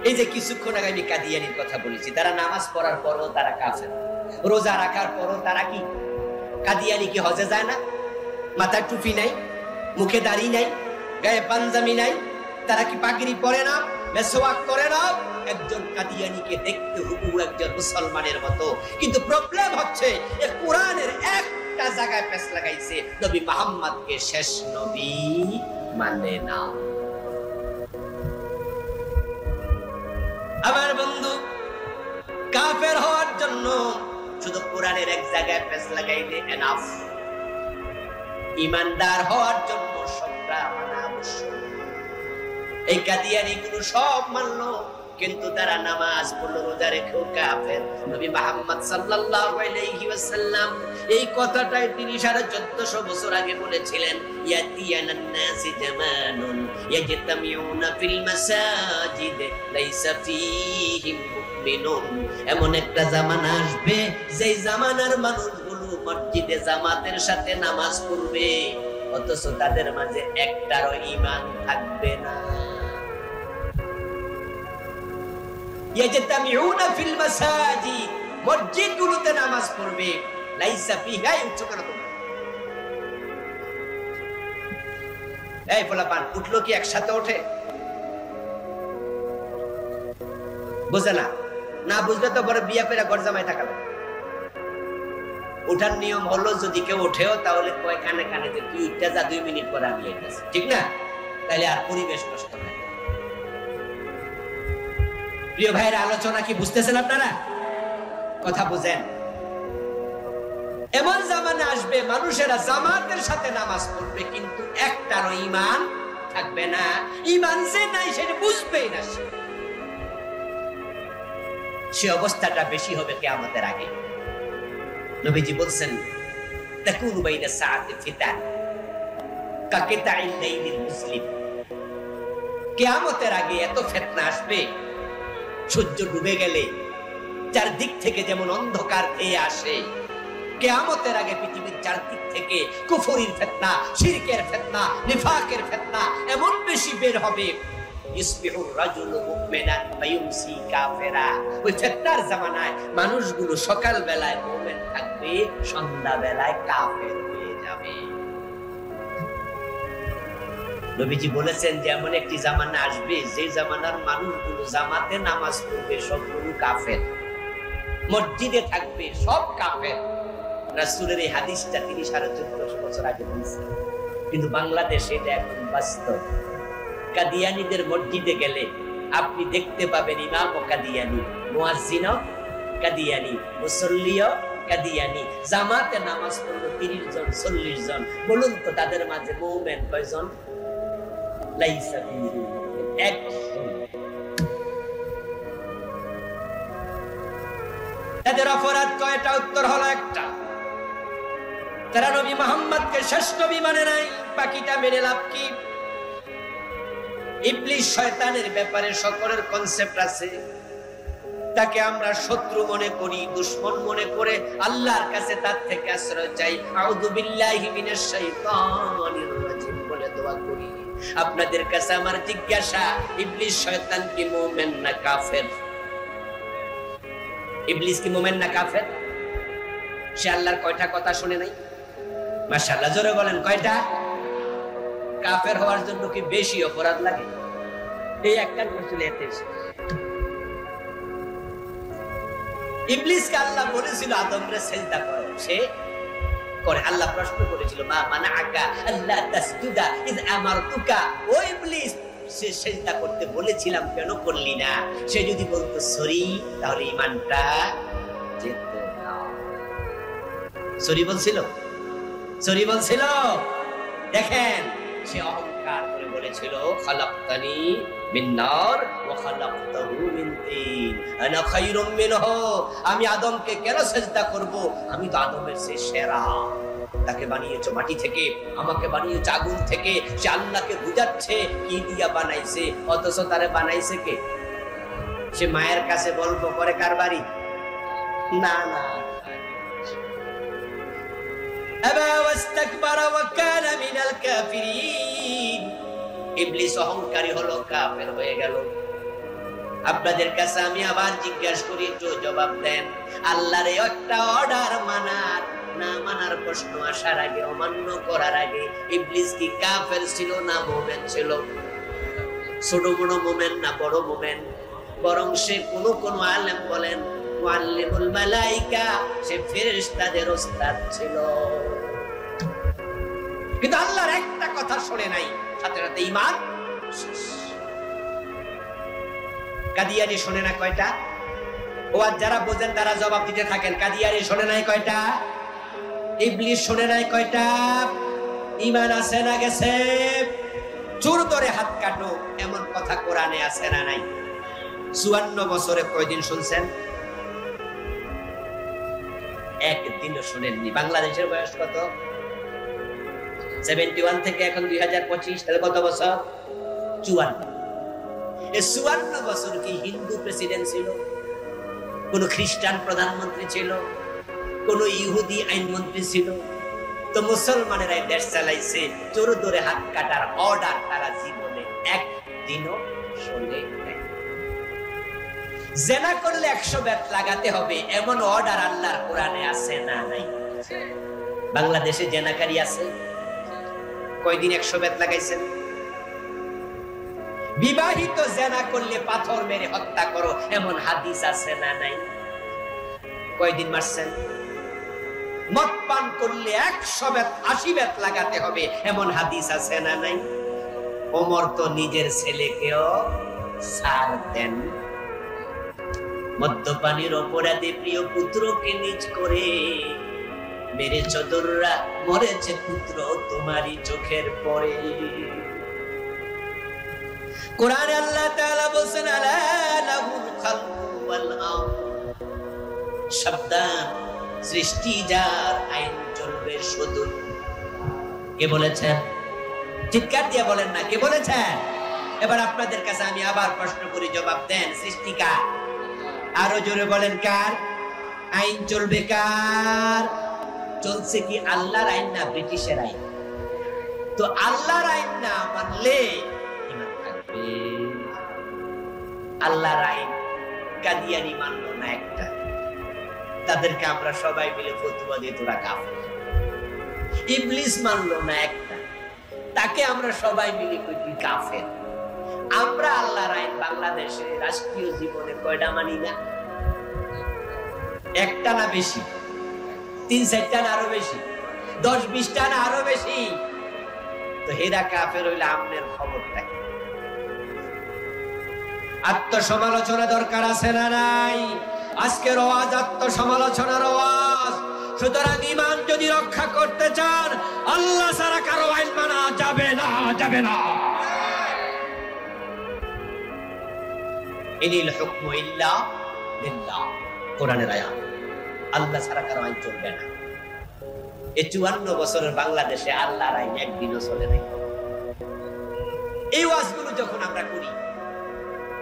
এই যে কিছুক্ষণ আগে আমি কাদিয়ানির কথা বলেছি, তারা নামাজ পড়ার পরও তারা কাফের, রোজা রাখার পরও তারা কি? কাদিয়ানি কি হজে যায় না? মাথায় টুপি নাই, মুখে দাড়ি নাই, গায়ে পাঞ্জাবি নাই, তারা কি পাগড়ি পরে না, মেসওয়াক করে না? একজন কাদিয়ানিকে দেখতে হুবহু একজন মুসলমানের মতো। কিন্তু প্রবলেম হচ্ছে এই কোরআনের একটা জায়গায় পেশ লাগাইছে, নবী মুহাম্মদকে শেষ নবী মানে না। আমার বন্ধু, কাফের হওয়ার জন্য শুধু কোরআনের এক জায়গায় পেশ লাগাইলে এনাফ। ঈমানদার হওয়ার জন্য সবটা মানা আবশ্যক। এই কাদিয়ানি গুলো সব মানলো, কিন্তু তারা নামাজ পড়লো, রোজা রেখেও কাফের। নবী মুহাম্মদ সাল্লাল্লাহু আলাইহি ওয়াসাল্লাম এই কথাটাই তিনি 1450 বছর আগে বলেছিলেন, ইয়াতিয়ানান নাসি জামানুন ইয়াজতামিউনা ফিল মাসাজিদ লাইসা ফীহিম মুমিনুন। এমন একটা জামানা আসবে যেই জামানার মানুষগুলো মসজিদে জামাতের সাথে নামাজ পড়বে, অথচ তাদের মাঝে একটারও ঈমান থাকবে না। ইয়াজতামিউনা ফিল মাসাজিদ, মসজিদগুলোতে নামাজ পড়বে, লাইসা ফীহা, উচ্চ করে তোমরা। এই পোলাপান উঠলো কি একসাথে ওঠে? বুঝে না, না বুঝলে তো বড় বিয়া করে ঘর জামাই থাকাবে। ওঠার নিয়ম হলো যদি কেউ ওঠেও তাহলে কয় কানে কানে যে তুই উঠতে যা, 2 মিনিট পরে আমি আইতাছি, ঠিক না? তাহলে আর পরিবেশ নষ্ট হয়। প্রিয় ভাইয়ের আলোচনা কি বুঝতেছেন আপনারা? কথা বুঝেন। এমন জামানা আসবে মানুষেরা জামাতের সাথে নামাজ পড়বে, কিন্তু একটারও ঈমান থাকবে না। ঈমান যে নাই সেটা বুঝবেই না। সে অবস্থাটা বেশি হবে কিয়ামতের আগে। নবীজি বলছেন, তাকুনু বাইনা সাআতি ফিতান কাকিতাইল লাইলিল মুসলিম। কিয়ামতের আগে এত ফিতনা আসবে, সূর্য ডুবে গেলে চারদিক থেকে যেমন অন্ধকার খেয়ে আসে, কিয়ামতের আগে পৃথিবীর চারদিক থেকে কুফরির ফিতনা, শিরকের ফিতনা, নিফাকের ফিতনা এমন বেশি বের হবে। ইসবিহুর রাজুলু মুমিনান ওয়া ইউমসি কাফিরা। ওই ফিতনার জামানায় মানুষগুলো সকাল বেলায় মুমিন থাকবে, সন্ধ্যা বেলায় কাফের হয়ে যাবে। নবীজি বলেছেন যে এমন একটি জামানা আসবে যে জামানার মানুষগুলো জামাতে নামাজ পড়বে সবগুলো কাফের, মসজিদে থাকবে সব কাফের। রাসূলের এই হাদিসটা তিনি 1450 বছর আগে বলেছেন, কিন্তু বাংলাদেশে এটা এখন বাস্তব। কাদিয়ানীদের মসজিদে গেলে আপনি দেখতে পাবেন ইমাম ও কাদিয়ানী, মুয়াজ্জিন ও কাদিয়ানী, মুসল্লিও কাদিয়ানী। জামাতে নামাজ পড়লো 30 জন 40 জন। বলুন তো তাদের মাঝে মুমিন কয়জন? লাইসা মিনহুম, একজন। তাদের অপরাধ কয়টা? উত্তর হলো একটা, তারা নবী মুহাম্মদকে শেষ নবী মানে নাই। বাকিটা মেনে লাভ কি? ইবলিস শয়তানের ব্যাপারে সকলের কনসেপ্ট আছে। তাকে আমরা শত্রু মনে করি, দুশমন মনে করে আল্লাহর কাছে তার থেকে আশ্রয় চাই। আউযু বিল্লাহি মিনাশ শাইতানির রাজিম বলে দোয়া করি। আপনাদের কাছে আমার জিজ্ঞাসা, ইবলিস শয়তান কি মুমিন না কাফের? ইবলিস কি মুমিন না কাফের? সে আল্লাহর কয়টা কথা শুনে নাই? মাশাআল্লাহ, জোরে বলেন কয়টা? কাফের হওয়ার জন্য কি বেশি অপরাধ লাগে? এই একটা রসুল এতে ইবলিসকে আল্লাহ বলেছিল আদমরে সিজদা করো, সে করে। আল্লাহ প্রশ্ন করেছিল, মা মানাআকা আল্লা তাসজুদা ইয আমারতুকা। ও ইবলিস, সে সিজদা করতে বলেছিলাম কেন করলি না? সে যদি বলতো সরি, তাহলে ঈমানটা যেত না। সরি বলছিল, সরি বলছিল। দেখেন, সে অহংকার করে বলেছিল, খালাকতানি মিন নার ওয়া খালাকতাহু মিন তিন আনা খায়রুম মিনহু। আমি আদমকে কেন সিজদা করব? আমি তো আদমের চেয়ে সেরা। তাকে বানিয়েছো মাটি থেকে, আমাকে বানিয়েছো আগুন থেকে। সে আল্লাহকে বুঝাচ্ছে কি দিয়া বানাইছে, অথচ তারে বানাইছে কে? সে মায়ের কাছে গল্প করে কার বাড়ি? না না, ইবলিস অহংকারী হলো, কাফের হয়ে গেল। আপনাদের কাছে আমি আবার জিজ্ঞাসা করি, একটু জবাব দেন। আল্লাহর একটা অর্ডার মানার না মানার প্রশ্ন আসার আগে, অমান্য করার আগে, ইবলিস কি কাফের ছিল না মুমিন ছিল? ছোট বড় মুমিন না বড় মুমিন? বরং সে কোন আলেম বলেন মুআল্লিমুল মালায়েকা, সে ফেরেশতাদের ওস্তাদ ছিল। কিন্তু আল্লাহর একটা কথা শুনে নাই, সাথে সাথে ঈমান শেষ। কাদিয়ানী শুনে না কয়টা? ও আর যারা বোঝেন তারা জবাব দিতে থাকেন। কাদিয়ানী শুনে নাই কয়টা? ইবলিস শুনে নাই কয়টা? ঈমান আছে না গেছে? চোর ধরে হাত কাটো, এমন কথা কোরআনে আছে না নাই? 54 বছরে কয়দিন শুনছেন? একদিনও শুনেননি। বাংলাদেশের বয়স কত? 71 থেকে এখন 2025, তাহলে কত বছর? 54। এই 54 বছর কি হিন্দু প্রেসিডেন্ট ছিল? কোন খ্রিস্টান প্রধানমন্ত্রী ছিল? কোন ইহুদি আইনমন্ত্রী ছিল? তো মুসলমানেরা দেশ চালাইছে। চোর ধরে হাত কাটার অর্ডার তারা জীবনে একদিনও শুনে নাই। জেনা করলে 100 বেত লাগাতে হবে, এমন অর্ডার আল্লাহর কোরআনে আছে না নাই? বাংলাদেশে জেনাকারী আছে, কয়দিন 100 বেত লাগাইছেন? বিবাহিত জেনা করলে পাথর মেরে হত্যা করো, এমন হাদিস আছে না নাই? কয়দিন মারছেন? মদ পান করলে 100 বেত 80 বেত লাগাতে হবে, এমন হাদিস আছে না নাই? ওমর তো নিজের ছেলেকেও ছাড় দেন। মদ্যপানের অপরাধে প্রিয় পুত্রকে নিজ করে মেরে চদররা, মরেছে পুত্র তোমারই চোখের পরে। কোরআনে আল্লাহ তাআলা বলেন, আলা লাহুল খালকু ওয়াল আমর। সাবধান, সৃষ্টি যার, আইন চলবে শুধু। কে বলেছেন? চিৎকার দিয়ে বলেন না, কে বলেছেন? এবার আপনাদের কাছে আমি আবার প্রশ্ন করি, জবাব দেন। সৃষ্টি কার? আরো জোরে বলেন, কার? আইন চলবে কার? চলছে কি আল্লাহর আইন না ব্রিটিশের আইন? তো আল্লাহর আইন না মানলে ঈমান থাকবে? আল্লাহর আইন কাদিয়ানী মানল না একটা, তাদেরকে আমরা সবাই মিলে ফতোয়া দিয়ে তোরা কাফের। ইবলিস মানল না একটা, তাকে আমরা সবাই মিলে কই কাফের। আমরা আল্লাহর আইন বাংলাদেশে রাষ্ট্রীয় জীবনে কয়টা মানি না? একটা না বেশি? 3-4টা না আরো বেশি? 10-20টা না আরো বেশি? তো হেরা কাফের হইলে আপনার খবরটা কি? আত্মসমালোচনা দরকার আছে না নাই? আজকের ওয়াজ আত্মসমালোচনার ওয়াজ। সুতরাং ঈমান যদি রক্ষা করতে চান, আল্লাহ ছাড়া কারো আইন মানা যাবে না, যাবে না। ইনিল হুকমু ইল্লা লিল্লাহ, কোরআনের আয়াত। আল্লাহ ছাড়া কারো আইন চলবে না। এই 54 বছরের বাংলাদেশে আল্লাহর আইন একদিনও চলে নাই। এই ওয়াজগুলো যখন আমরা করি,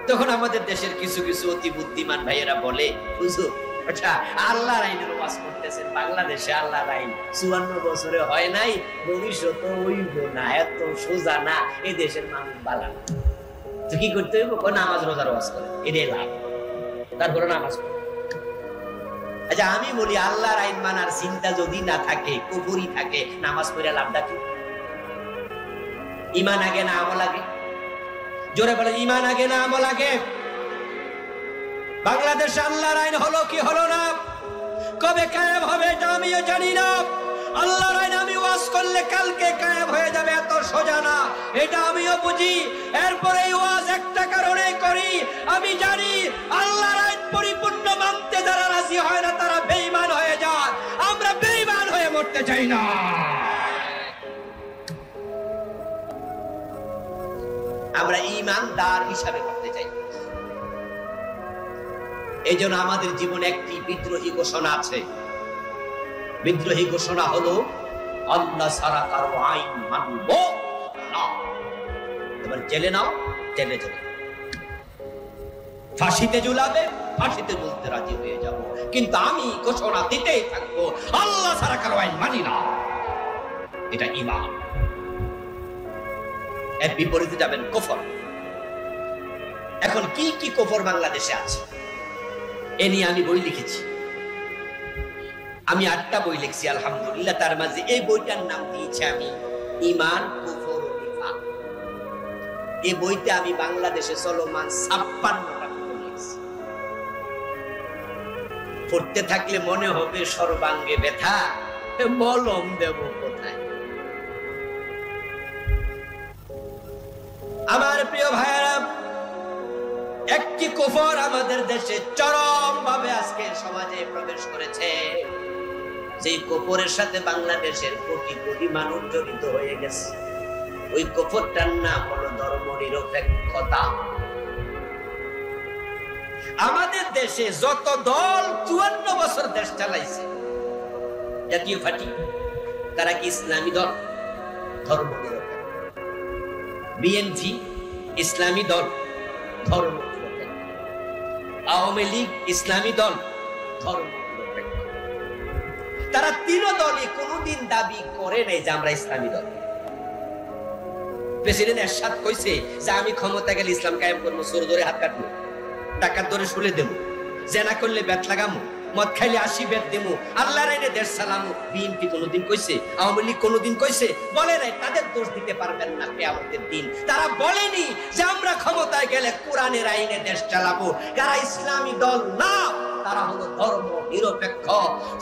তখন আমাদের দেশের কিছু কিছু অতি বুদ্ধিমান ভাইয়েরা বলে, হুজুর আচ্ছা আল্লাহর আইনের ওয়াজ করতেছেন, বাংলাদেশে আল্লাহর আইন 54 বছরে হয় নাই, ভবিষ্যৎ হইব না, এত সোজা না, এই দেশের মানুষ বালা। তো কি করতে হইব? নামাজ রোজার ওয়াজ করে, এটাই লাভ। তারপরে নামাজ পড়ে। আচ্ছা আমি বলি, আল্লাহর আইন মানার চিন্তা যদি না থাকে, কুফরি থাকে, নামাজ পড়ে লাভটা কি? ঈমান আগে না আমল আগে? জোরে বলে, ঈমান আগে না আমল আগে? বাংলাদেশে আল্লাহর আইন হলো কি হলো না, কবে কায়েম হবে এটা আমিও জানি না। আল্লাহর আইন আমি ওয়াজ করলে কালকে কায়েম হয়ে যাবে, এত সোজা না, এটা আমিও বুঝি। এরপরে এই ওয়াজ একটা কারণে করি, আমি জানি আল্লাহর আইন পরিপূর্ণ মানতে যারা রাজি হয় না তারা বেঈমান হয়ে যায়। আমরা বেঈমান হয়ে মরতে চাই না। আমরা ঈমানদার হিসাবে করতে চাই। এই জন্য আমাদের জীবনে একটি বিদ্রোহী ঘোষণা আছে। বিদ্রোহী ঘোষণা হলো, আল্লাহ ছাড়া কারো আইন মানব না। এবার জেলে নাও, জেলে চলে, ফাঁসিতে ঝুলাবে, ফাঁসিতে ঝুলতে রাজি হয়ে যাব, কিন্তু আমি ঘোষণা দিতেই থাকবো, আল্লাহ ছাড়া কারো আইন মানি না। এটা ঈমান। এর বিপরীতে যাবেন কুফর। এখন কি কি কুফর বাংলাদেশে আছে এ নিয়ে আমি বই লিখেছি। আমি 8টা বই লিখছি আলহামদুলিল্লাহ। তার মাঝে এই বইটার নাম দিয়েছি আমি ঈমান, কুফর ও নিফাক। এই বইতে আমি বাংলাদেশে চলমান 56টা কুফর লিখছি। পড়তে থাকলে মনে হবে সর্বাঙ্গে ব্যথা, মলম দেব কোথায়? আমার প্রিয় ভাইয়েরা, একটি কুফর আমাদের দেশে চরম ভাবে আজকে সমাজে প্রবেশ করেছে। যে কুফরের সাথে বাংলাদেশের কোটি কোটি মানুষ জড়িত হয়ে গেছে। ওই কুফরটার নাম হলো ধর্মনিরপেক্ষতা। আমাদের দেশে যত দল 54 বছর দেশ চালাইছে, জাতীয় পার্টি, তারা কি ইসলামী দল? ধর্মনিরপেক্ষ। বিএনপি ইসলামী দল, ধর্মনিরপেক্ষ। আওয়ামী লীগ ইসলামী দল, ধর্মনিরপেক্ষ। তারা 3 দলই কোনদিন দাবি করে নাই যে আমরা ইসলামী দল। প্রেসিডেন্ট এরশাদ কইছে যে আমি ক্ষমতা গেলে ইসলাম কায়েম করবো, চোর ধরে হাত কাটবো, ডাকাত ধরে শুলে দেবো, জেনা করলে বেত লাগামো, মদ খাইলে 80 বেত দেবো, আল্লাহর আইনে দেশ চালামো। বিএনপি কোনদিন কইছে? আওয়ামী লীগ কোনদিন কইছে? বলে নাই। তাদের দোষ দিতে পারবেন না কিয়ামতের দিন। তারা বলেনি যে আমরা ক্ষমতায় গেলে কোরআনের আইনে দেশ চালাবো। যারা ইসলামী দল না, তারা হলো ধর্ম নিরপেক্ষ।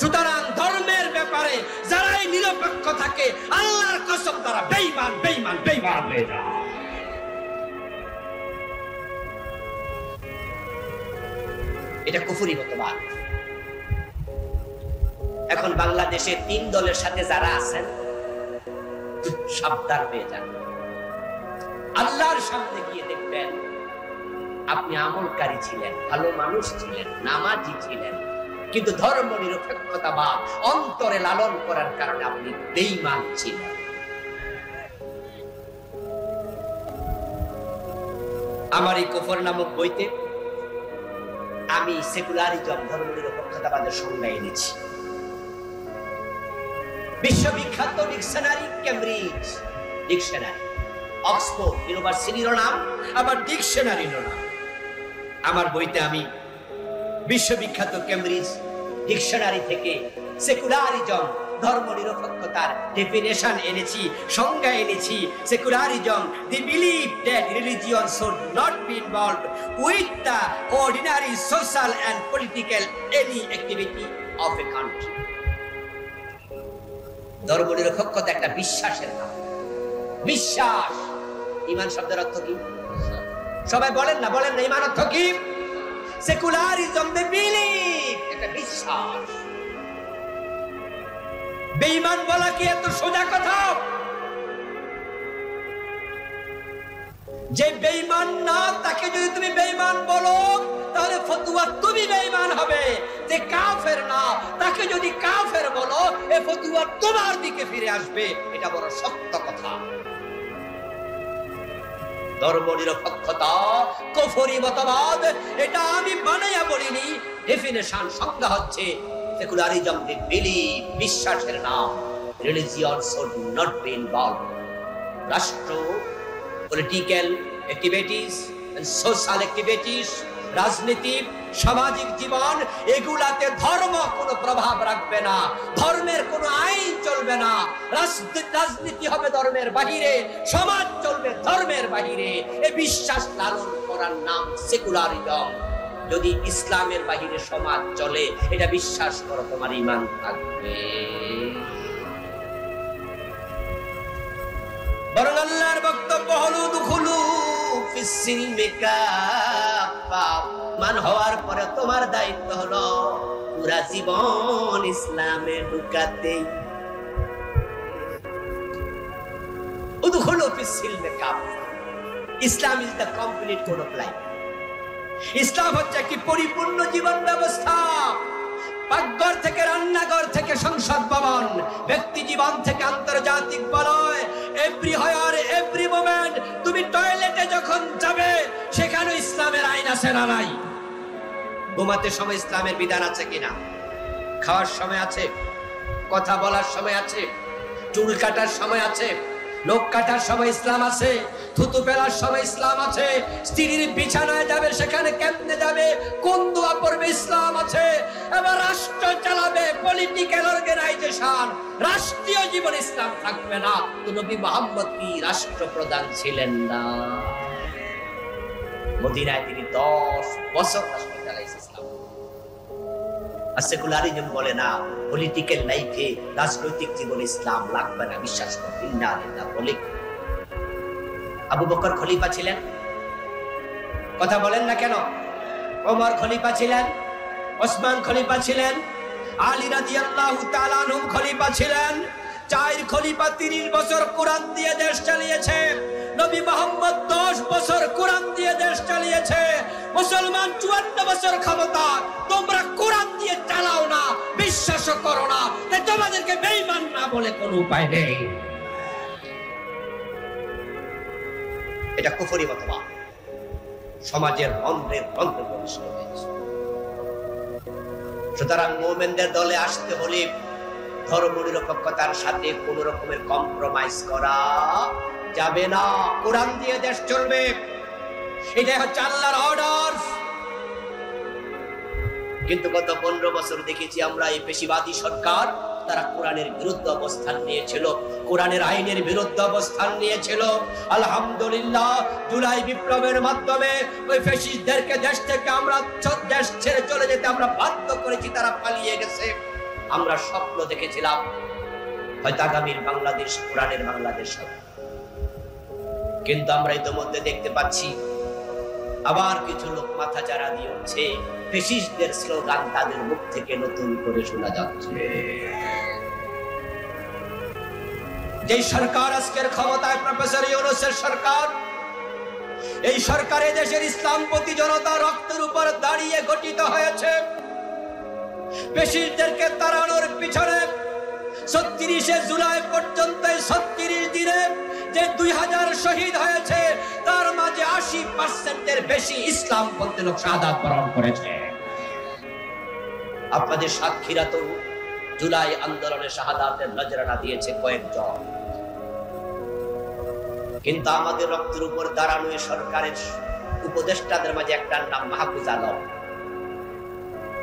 সুতরাং ধর্মের ব্যাপারে যারাই নিরপেক্ষ থাকে, আল্লাহর কসম তারা বেঈমান, বেঈমান, বেঈমান হয়ে যায়। এটা কুফরি মতবাদ। এখন বাংলাদেশে 3 দলের সাথে যারা আছেন, সাবধান হয়ে যান। আল্লাহর সামনে গিয়ে দেখবেন আপনি আমলকারী ছিলেন, ভালো মানুষ ছিলেন, নামাজি ছিলেন, কিন্তু ধর্ম নিরপেক্ষতাবাদ অন্তরে লালন করার কারণে আপনি বেঈমান ছিলেন। আমার এই কুফর নামক বইতে আমি সেকুলারিজম, ধর্ম নিরপেক্ষতাবাদের সংজ্ঞা এনেছি। বিশ্ববিখ্যাত ডিকশনারি, কেমব্রিজ ডিকশনারি, অক্সফোর্ড ইউনিভার্সিটির নাম, আবার ডিকশনারির নাম। আমার বইতে আমি বিশ্ববিখ্যাত কেমব্রিজ ডিকশনারি থেকে সেকুলারিজম, ধর্ম নিরপেক্ষতার ডেফিনেশন এনেছি, সংজ্ঞা এনেছি। Secularism, the belief that religion should not be involved with the ordinary social and political any activity of a country. ধর্ম নিরপেক্ষতা একটা বিশ্বাসের নাম। বিশ্বাস। ঈমান শব্দের অর্থ কি? সবাই বলেন না ইমান অর্থ কি? সেকুলারিজম দে বিলিভ, এটা বিশ্বাস। বেঈমান বলা কি এত সোজা কথা? যে বেঈমান না তাকে যদি তুমি বেঈমান বলো তাহলে ফতোয়া তুমি বেঈমান হবে। যে কাফের না তাকে যদি কাফের বলো এই ফতোয়া তোমার দিকে ফিরে আসবে। এটা বড় শক্ত কথা। ধর্মনিরপেক্ষতা, কুফরি মতবাদ, এটা আমি বানাইয়া বলিনি। ডেফিনেশন, সংজ্ঞা হচ্ছে সেকুলারিজম দি বিলিভ, বিশ্বাসের নাম। Religion should not be involved. রাষ্ট্র, পলিটিক্যাল অ্যাক্টিভিটিস, সোশ্যাল অ্যাক্টিভিটিস, রাজনীতি, সামাজিক জীবন, এগুলাতে ধর্ম কোনো প্রভাব রাখবে না। ধর্মের কোনো আইন চলবে না। রাজনীতি হবে ধর্মের বাহিরে, সমাজ চলবে ধর্মের বাহিরে। এই বিশ্বাস লালন করার নাম সেকুলারিজম। যদি ইসলামের বাহিরে সমাজ চলে, এটা বিশ্বাস করো তোমার ঈমান থাকবে। বরং আল্লাহর বক্তব্য হলো দুখুলু ফিস সিলমি কাফা। মান হওয়ার পরে তোমার দায়িত্ব হলো পুরা জীবন ইসলামে ঢুকাতে। উদখুলু ফিস সিলমি কাফা। Islam is the complete code of life. ইসলাম হচ্ছে একটি পরিপূর্ণ জীবন ব্যবস্থা। পাকঘর থেকে রান্নাঘর থেকে সংসদ ভবন, ব্যক্তি জীবন থেকে আন্তর্জাতিক বলয়, এভরি হায়ার এভরি মোমেন্ট। তুমি টয়লেটে যখন যাবে সেখানে ইসলামের আইন আছে না নাই? ঘুমাতে সময় ইসলামের বিধান আছে কিনা? খাওয়ার সময় আছে, কথা বলার সময় আছে, চুল কাটার সময় আছে, নখ কাটার সময় ইসলাম আছে, থুতু ফেলার সময় ইসলাম আছে, স্ত্রীর বিছানায় যাবে সেখানে কেমনে যাবে, কোন দোয়া পড়বে ইসলাম আছে। এবার রাষ্ট্র চালাবে, পলিটিক্যাল অর্গানাইজেশন, রাষ্ট্রীয় জীবন ইসলাম থাকবে না। তো নবী মুহাম্মদ কি রাষ্ট্রপ্রধান ছিলেন না? মদিনায় তিনি 10 বছর রাষ্ট্র চালাইছেন ইসলাম। আর সেকুলারিজম বলে না পলিটিক্যাল লাইফে, রাজনৈতিক জীবনে ইসলাম লাগবে না, বিশ্বাস করতেন না। বলে আবু বকর খলিফা ছিলেন, কথা বলেন না কেন? ওমর খলিফা ছিলেন, ওসমান খলিফা ছিলেন, আলী রাদিয়াল্লাহু তাআলা আনহু খলিফা ছিলেন। 4 খলিফা 30 বছর কোরআন দিয়ে দেশ চালিয়েছে। নবী মুহাম্মদ 10 বছর কোরআন দিয়ে দেশ চালিয়েছে। মুসলমান 54 বছর ক্ষমতা, তোমরা কোরআন দিয়ে চালাও না, বিশ্বাস করো না, তাই তোমাদেরকে বেঈমান না বলে কোনো উপায় নেই। এটা কুফরি মতবাদ, সমাজের অন্ধ্রের অন্ধ্রে প্রবিষ্ট হয়েছে। সুতরাং মুমিনদের দলে আসতে হলে ধর্মনিরপেক্ষতার সাথে কোন রকমের কম্প্রোমাইজ করা যাবে না। কোরআন দিয়ে দেশ চলবে, এটাই হচ্ছে আল্লাহর অর্ডার। কিন্তু গত 15 বছর দেখেছি আমরা এই পেশিবাদী সরকার, তারা কোরআনের বিরুদ্ধে অবস্থান নিয়েছিল, কোরআনের আইনের বিরুদ্ধে অবস্থান নিয়েছিল। আলহামদুলিল্লাহ, জুলাই বিপ্লবের মাধ্যমে ওই ফ্যাসিস্টদেরকে দেশ থেকে আমরা দেশ ছেড়ে চলে যেতে আমরা বাধ্য করেছি, তারা পালিয়ে গেছে। আমরা স্বপ্ন দেখেছিলাম হয়তো আগামীর বাংলাদেশ কোরআনের বাংলাদেশ হবে, কিন্তু আমরা ইতিমধ্যে দেখতে পাচ্ছি আবার কিছু লোক মাথা চাড়া দিয়ে উঠছে, ফ্যাসিস্টদের স্লোগান তাদের মুখ থেকে নতুন করে শোনা যাচ্ছে। যে সরকার আজকের ক্ষমতায়, প্রফেসর ইউনূসের সরকার, এই সরকারে দেশের ইসলামপন্থী জনতা রক্তের উপর দাঁড়িয়ে গঠিত হয়েছে। ফ্যাসিস্টদেরকে তাড়ানোর পিছনে ৩৬ জুলাই পর্যন্ত ৩৬ দিনে যে 2000 শহীদ হয়েছে, তার মাঝে 80%-এর বেশি ইসলামপন্থী লোক শাহাদাত বরণ করেছে। আপনাদের সাক্ষীরা তো জুলাই আন্দোলনে শাহাদাতের নজরানা দিয়েছে কয়েকজন, কিন্তু আমাদের রক্তের উপর দাঁড়ানো সরকারের উপদেষ্টাদের মাঝে একটা নাম মাহফুজ আলম।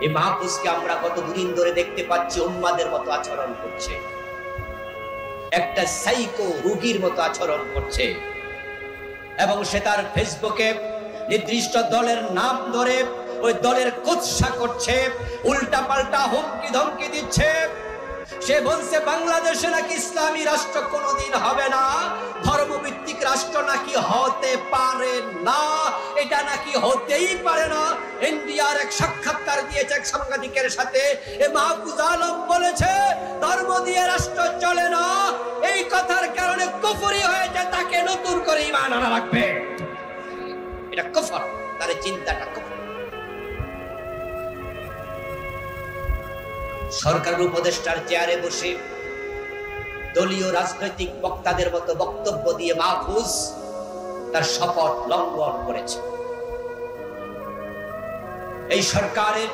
এই মাহফুজকে আমরা কত দুদিন ধরে দেখতে পাচ্ছি উম্মাদের মতো আচরণ করছে, একটা সাইকো রোগীর মতো আচরণ করছে, এবং সে তার ফেসবুকে নির্দিষ্ট দলের নাম ধরে ওই দলের কুৎসা করছে, উল্টা পাল্টা হুমকি ধমকি দিচ্ছে। সে বলছে বাংলাদেশে নাকি ইসলামী রাষ্ট্র কোনোদিন হবে না, ধর্মভিত্তিক রাষ্ট্র নাকি হতে পারে না, এটা নাকি হতেই পারে না। ইন্ডিয়ার এক সাক্ষাৎকার দিয়েছে এক সাংবাদিকের সাথে, মাহফুজ আলম বলেছে ধর্ম দিয়ে রাষ্ট্র চলে না, এই কথার কারণে কুফরি হয়েছে, তাকে নতুন করে ঈমান আনা লাগবে। এটা কুফর, তার চিন্তাটা কুফর। সরকার উপদেষ্টার চেয়ারে বসে দলীয় রাজনৈতিক বক্তাদের মতো বক্তব্য দিয়ে মাহফুজ তার শপথ লঙ্ঘন করেছে। এই সরকারের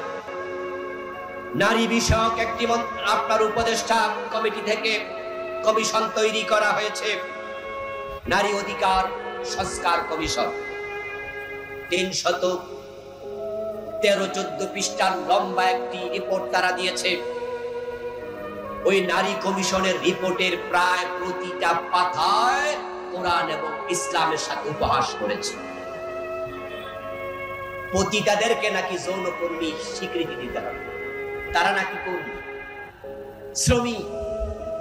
নারী বিষয়ক একটি আপনার উপদেষ্টা কমিটি থেকে কমিশন তৈরি করা হয়েছে, নারী অধিকার সংস্কার কমিশন। 313-14 পৃষ্ঠার লম্বা একটি রিপোর্ট তারা দিয়েছে। ওই নারী কমিশনের রিপোর্টের প্রায় প্রতিটা পাতায় কোরআন এবং ইসলামের সাথে উপহাস করেছে। পতিতাদেরকে নাকি যৌনকর্মী স্বীকৃতি দিতে হবে, তারা নাকি কর্মী, শ্রমিক,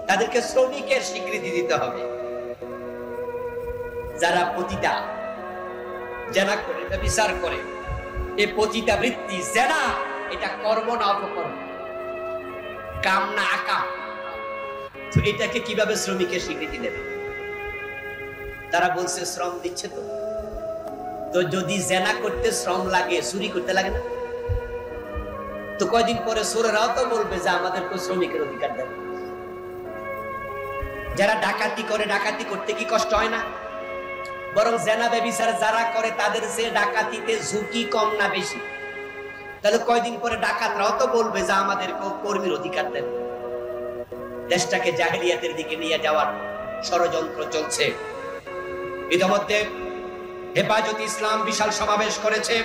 তাদেরকে শ্রমিকের স্বীকৃতি দিতে হবে। যারা পতিতা, জেনা করে, বিচার করে, এই পতিতা বৃত্তি, জেনা এটা কর্ম না অপকর্ম, কাম না আকাম, তো এটাকে কিভাবে শ্রমিকের স্বীকৃতি দেবে? তারা বলছে শ্রম দিচ্ছে, তো যদি জেনা করতে শ্রম লাগে, চুরি করতে লাগে না? তো কয়দিন পরে চোরেরাও তো বলবে যে আমাদেরকে শ্রমিকের অধিকার দেবে। যারা ডাকাতি করে, ডাকাতি করতে কি কষ্ট হয় না? বরং জেনা ব্যভিচার যারা করে তাদের যে ডাকাতিতে ঝুঁকি কম না বেশি? তাহলে কয়দিন পরে ডাকাতরাও তো বলবে যে আমাদেরকে কর্মীর অধিকার দেন। দেশটাকে জাহেলিয়াতের দিকে নিয়ে যাওয়ার ষড়যন্ত্র চলছে। ইতিমধ্যে হেফাজতে ইসলাম বিশাল সমাবেশ করেছে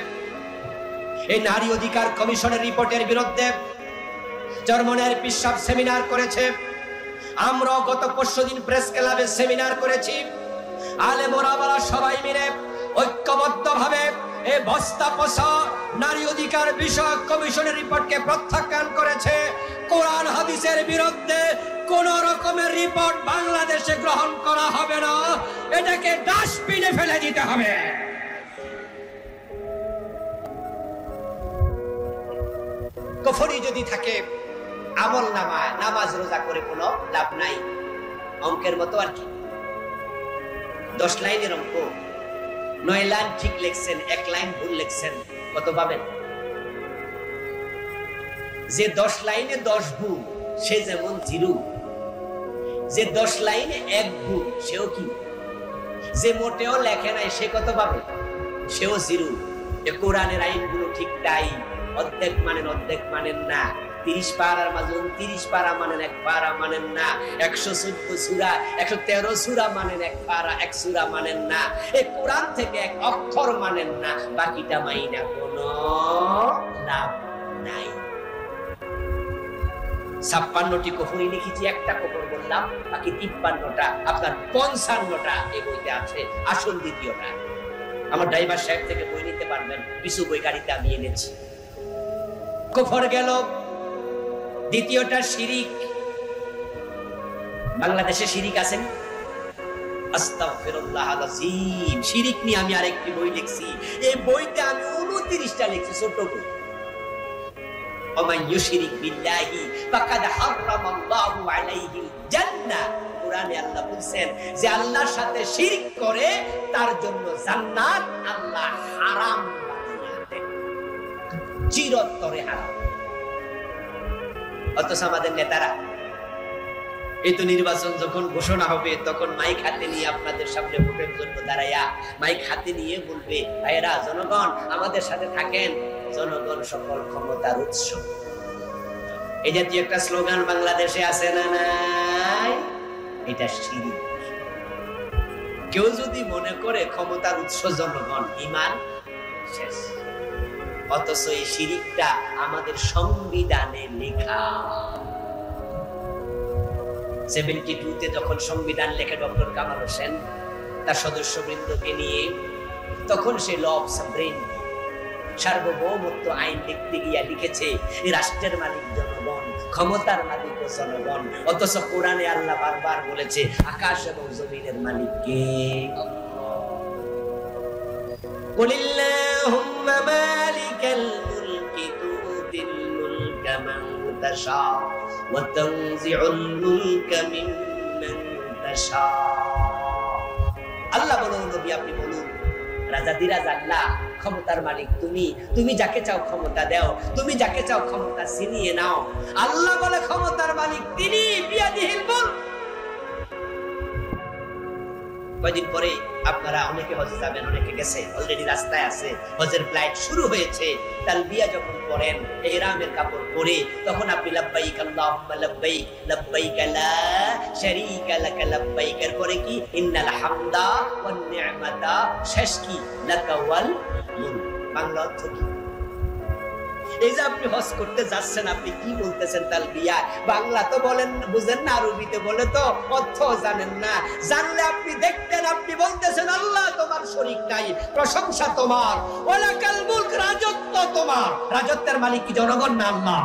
এই নারী অধিকার কমিশনের রিপোর্টের বিরুদ্ধে। জার্মানির পিসাব সেমিনার করেছে। আমরা গত পরশুদিন প্রেস ক্লাবে সেমিনার করেছি। আলেম ওলামারা সবাই মিলে ঐক্যবদ্ধভাবে এই বস্তা পচা নারী অধিকার বিষয়ক কমিশনের রিপোর্টকে প্রত্যাখ্যান করেছে। কোরআন হাদিসের বিরুদ্ধে কোন রকমের রিপোর্ট বাংলাদেশে গ্রহণ করা হবে না, এটাকে ডাস্টবিনে ফেলে দিতে হবে। কুফরি যদি থাকে আমল নামায়, নামাজ রোজা করে কোনো লাভ নাই। অঙ্কের মতো আর কি, 10 লাইনের অঙ্ক, 9 লাইন ঠিক লিখছেন, 1 লাইন ভুল লিখছেন, কত পাবেন? যে 10 লাইনে 10 ভুল সে যেমন জিরো, যে 10 লাইনে 1 ভুল সেও কি, যে মোটেও লেখে নাই সে কত পাবে? সেও জিরো। কোরআনের আইনগুলো ঠিক তাই, অর্ধেক মানেন অর্ধেক মানেন না, 30 পারার মাঝে 29 পারা মানেন, 1 পারা মানেন না, 114 সূরা 113 সূরা মানেন, 1 পারা 1 সূরা মানেন না, এই কোরআন থেকে 1 অক্ষর মানেন না, বাকিটা মাইনা কোনো লাভ নাই। 56টি কুফরি লিখেছি, একটা কুফর বললাম, বাকি 53টা আপনার 55টা এই বইতে আছে, আসল দ্বিতীয়টা। আমার ড্রাইভার সাহেব থেকে বই নিতে পারবেন, কিছু বই গাড়িতে আমি এনেছি। কুফর গেল, দ্বিতীয়টা শিরিক। বাংলাদেশে শিরিক আছে? আস্তাগফিরুল্লাহ আল-আযীম। শিরিক নিয়ে আমি আরেকটি বই লিখছি, এই বইতে আমি 29টা লিখছি, ছোট বই। ওমান ইউশরিক বিল্লাহি ফাকাদ হারামাল্লাহু আলাইহিল জান্নাহ। কোরআনে আল্লাহ বলেন যে আল্লাহর সাথে শিরক করে তার জন্য জান্নাত আল্লাহ হারাম বানিয়ে দেন, চিরতরে হারাম। অথচ আমাদের নেতারা এই তো নির্বাচন যখন ঘোষণা হবে তখন মাইক হাতে নিয়ে আপনাদের সামনে ভোটের জন্য দাঁড়াইয়া মাইক হাতে নিয়ে বলবে, ভাইয়েরা জনগণ আমাদের সাথে থাকেন, জনগণ সকল ক্ষমতার উৎস। এই জাতীয় একটা স্লোগান বাংলাদেশে আছে না নাই? এটা শিরিক। কেউ যদি মনে করে ক্ষমতার উৎস জনগণ, ঈমান শেষ। অথচ এই শিরিকটা আমাদের সংবিধানে লেখা। 72-তে যখন সংবিধান লেখে ডক্টর কামাল হোসেন তার সদস্যবৃন্দকে নিয়ে, তখন সে ল অফ সাবরেইনিটি, সার্বভৌমত্ব আইন লিখতে গিয়া লিখেছে এই রাষ্ট্রের মালিক জনগণ, ক্ষমতার মালিক জনগণ। অথচ কোরআনে আল্লাহ বারবার বলেছে আকাশ এবং জমিনের মালিক কে? কুলিল্লাহুম্মা মালিকাল মুলকি তুতিল মুলকা মান তাশা ওয়া তানজিউল মুলকা মিম্মান তাশা। আল্লাহ বলুন, নবী আপনি বলুন, রাজাদিরাজ আল্লাহ, ক্ষমতার মালিক তুমি, তুমি যাকে চাও ক্ষমতা দাও, তুমি যাকে চাও ক্ষমতা ছিনিয়ে নাও। আল্লাহ বলে ক্ষমতার মালিক তিনি, বিয়াদিহিল মুলক। কয়েকদিন পরে আপনারা অনেকে হজে যাবেন, অনেকে গেছে, অলরেডি রাস্তায় আছে, হজের ফ্লাইট শুরু হয়েছে। তালবিয়া যখন পড়েন, ইহরামের কাপড় পরে, তখন আপনি লাব্বাইক আল্লাহুম্মা লাব্বাইক লাব্বাইক লা শারীকা লাক লাব্বাইক এর পরে কি ইন্নাল হামদা ওয়ান নি'মাতা, শেষ কি লাকা ওয়াল মুলক। বাংলা অর্থ কি? এই যে আপনি হজ করতে যাচ্ছেন, আপনি কি বলতেছেন তালবিয়া? বাংলা তো বলেন, বুঝেন না, আরবিতে বলে তো অর্থ জানেন না। জানলে আপনি দেখতেন, আপনি বলতেছেন আল্লাহ তোমার শরীক নাই, প্রশংসা তোমার, ওয়ালাকাল মুলক, রাজত্ব তোমার। রাজত্বের মালিক কি জনগণ না আল্লাহ?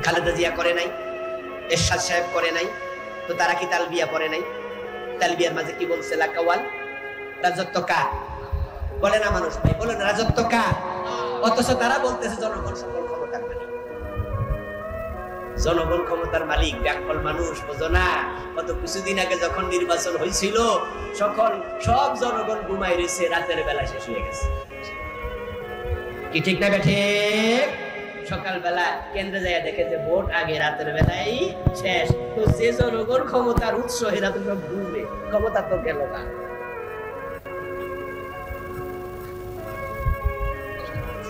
খালেদা জিয়া করে নাই, এরশাদ সাহেব করে নাই, তো তারা কি তালবিয়া পড়ে নাই? তালবিয়ার মাঝে কি বলছে? লাকাওয়াল, রাজত্ব কার? বলে না মানুষ ভাই, বলেন রাজত্ব কার? অথচ তারা বলতেছে জনগণ সকল ক্ষমতার মালিক। জনগণ ক্ষমতার মালিক, ব্যাকল মানুষ বোঝো না? কত কিছুদিন আগে যখন নির্বাচন হয়েছিল, সকল সব জনগণ ঘুমাই রয়েছে, রাতের বেলা শেষ হয়ে গেছে। কি ঠিক না বেঠে? সকালবেলা কেন্দ্রে যায় দেখে যে ভোট আগে, রাতের বেলায় শেষ। তো যে জনগণ ক্ষমতার উৎস, এরা তো সব ঘুমবে, ক্ষমতা তো গেল না।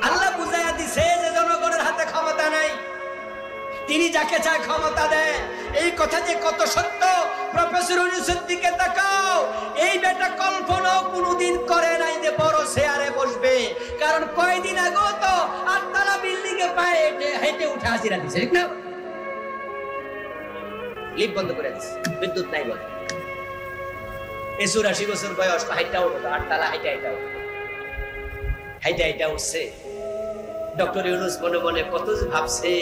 আল্লাহ বুঝাইয়া দিছে যে জনগণের হাতে ক্ষমতা নাই, তিনি যাকে চায় ক্ষমতা দেয়। এই কথা যে কত সত্য, প্রফেসর ইউনূসের দিকে তাকাও। এই বেটা কল্পনাও কোনোদিন করে নাই যে বড় চেয়ারে বসবে, কারণ কয়েকদিন আগেও তো 8 তলা বিল্ডিং এ পায়ে হেঁটে উঠে হাজিরা দিছে, ঠিক না? লিফট বন্ধ করে দিছে, বিদ্যুৎ নাই বলে। 84 বছর বয়স, হাইটা উঠতো, 8 তলা হাইটা উঠছে। ডক্টর ইউনূস মনে মনে কত ভাবছে,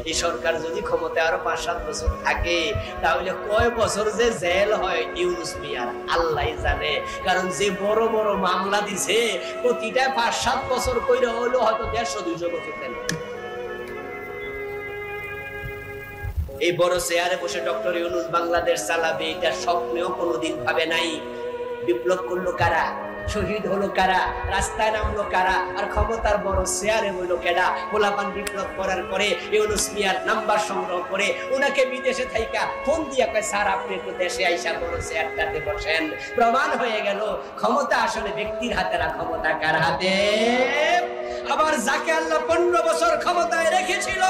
এই সরকার যদি ক্ষমতায় আরো 5-7 বছর থাকে, তাহলে কয় বছর যে জেল হয় ইউনূস মিয়ার আল্লাহ জানে। কারণ যে বড় বড় মামলা দিছে, প্রতিটা 5-7 বছর কইরা হলো হয়তো 150-200 বছর দেন। এই বড় চেয়ারে বসে ডক্টর ইউনূস বাংলাদেশ চালাবে, এটা স্বপ্নেও কোনোদিন ভাবে নাই। বিপ্লব করলো কারা? শহীদ হলো কারা? রাস্তায় নামলো কারা? আর ক্ষমতার বড় চেয়ারে হইলো কেডা? পোলাপান বিপ্লব করার পরে ইউনূস মিয়ার নাম্বার সংগ্রহ করে উনাকে বিদেশে থাইকা ফোন দিয়া কয়, স্যার আপনি একটু দেশে আইসা বড় চেয়ারটাতে বসেন। প্রমাণ হয়ে গেল ক্ষমতা আসলে ব্যক্তির হাতে না, ক্ষমতা কার হাতে? আবার যাকে আল্লাহ 15 বছর ক্ষমতায় রেখেছিল,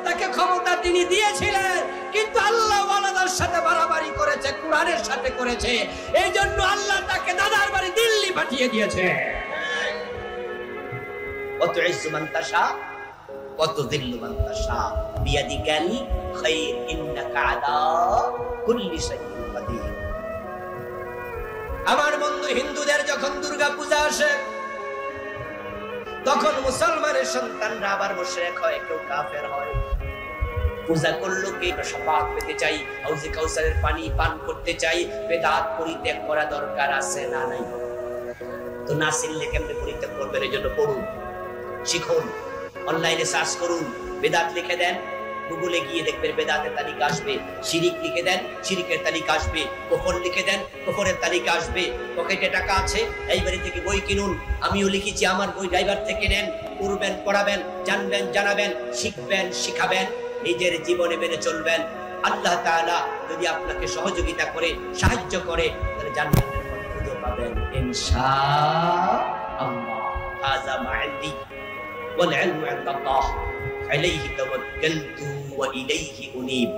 তাকে ক্ষমতা তিনি দিয়েছিলেন, কিন্তু আল্লাহ ওয়ালাদার সাথে বাড়াবাড়ি করেছে, কুরআনের সাথে করেছে। এই জন্য আল্লাহ তাকে দাদার বাড়ি দিল্লি পাঠিয়ে দিয়েছে। কত ইজ্জু মান তাশা কত যিল্লু মান তাশা বিয়াদিকাল খায়র ইন্নাকা আলা কুল্লি শাইইন কাদির। আমার বন্ধু, হিন্দুদের যখন দুর্গা পূজা আসে, তখন মুসলমানের সন্তানরা আবার মুশরিক হয়, কেউ কাফের হয়। পূজা করলো কে? শাফাত পেতে চাই, হাউজে কাউসারের পানি পান করতে চাই। বেদাত পরিত্যাগ করা দরকার আছে না নাই? তো না চিনলে কেমনে পরিত্যাগ করবেন? এই জন্য পড়ুন, শিখুন, অনলাইনে সার্চ করুন, বেদাত লিখে দেন, গুগলে গিয়ে দেখবেন বেদাতের তালিকা আসবে। শিরিক লিখে দেন, শিরিকের তালিকা আসবে। কুফর লিখে দেন, কুফরের তালিকা আসবে। পকেটে টাকা আছে, লাইব্রেরি থেকে বই কিনুন। আমিও লিখেছি, আমার বই ড্রাইভার থেকে নেন, পড়বেন, পড়াবেন, জানবেন, জানাবেন, শিখবেন, শিখাবেন, নিজের জীবনে মেনে চলবেন। আল্লাহ তাআলা যদি আপনাকে সহযোগিতা করে, সাহায্য করে, তাহলে জান্নাতের পথ খুঁজে পাবেন ইনশাআল্লাহ। হাযা মা ইনদি ওয়াল ইলমু ইনদাল্লাহ আলাইহি তাওয়াক্কালতু ওয়া ইলাইহি উনীব।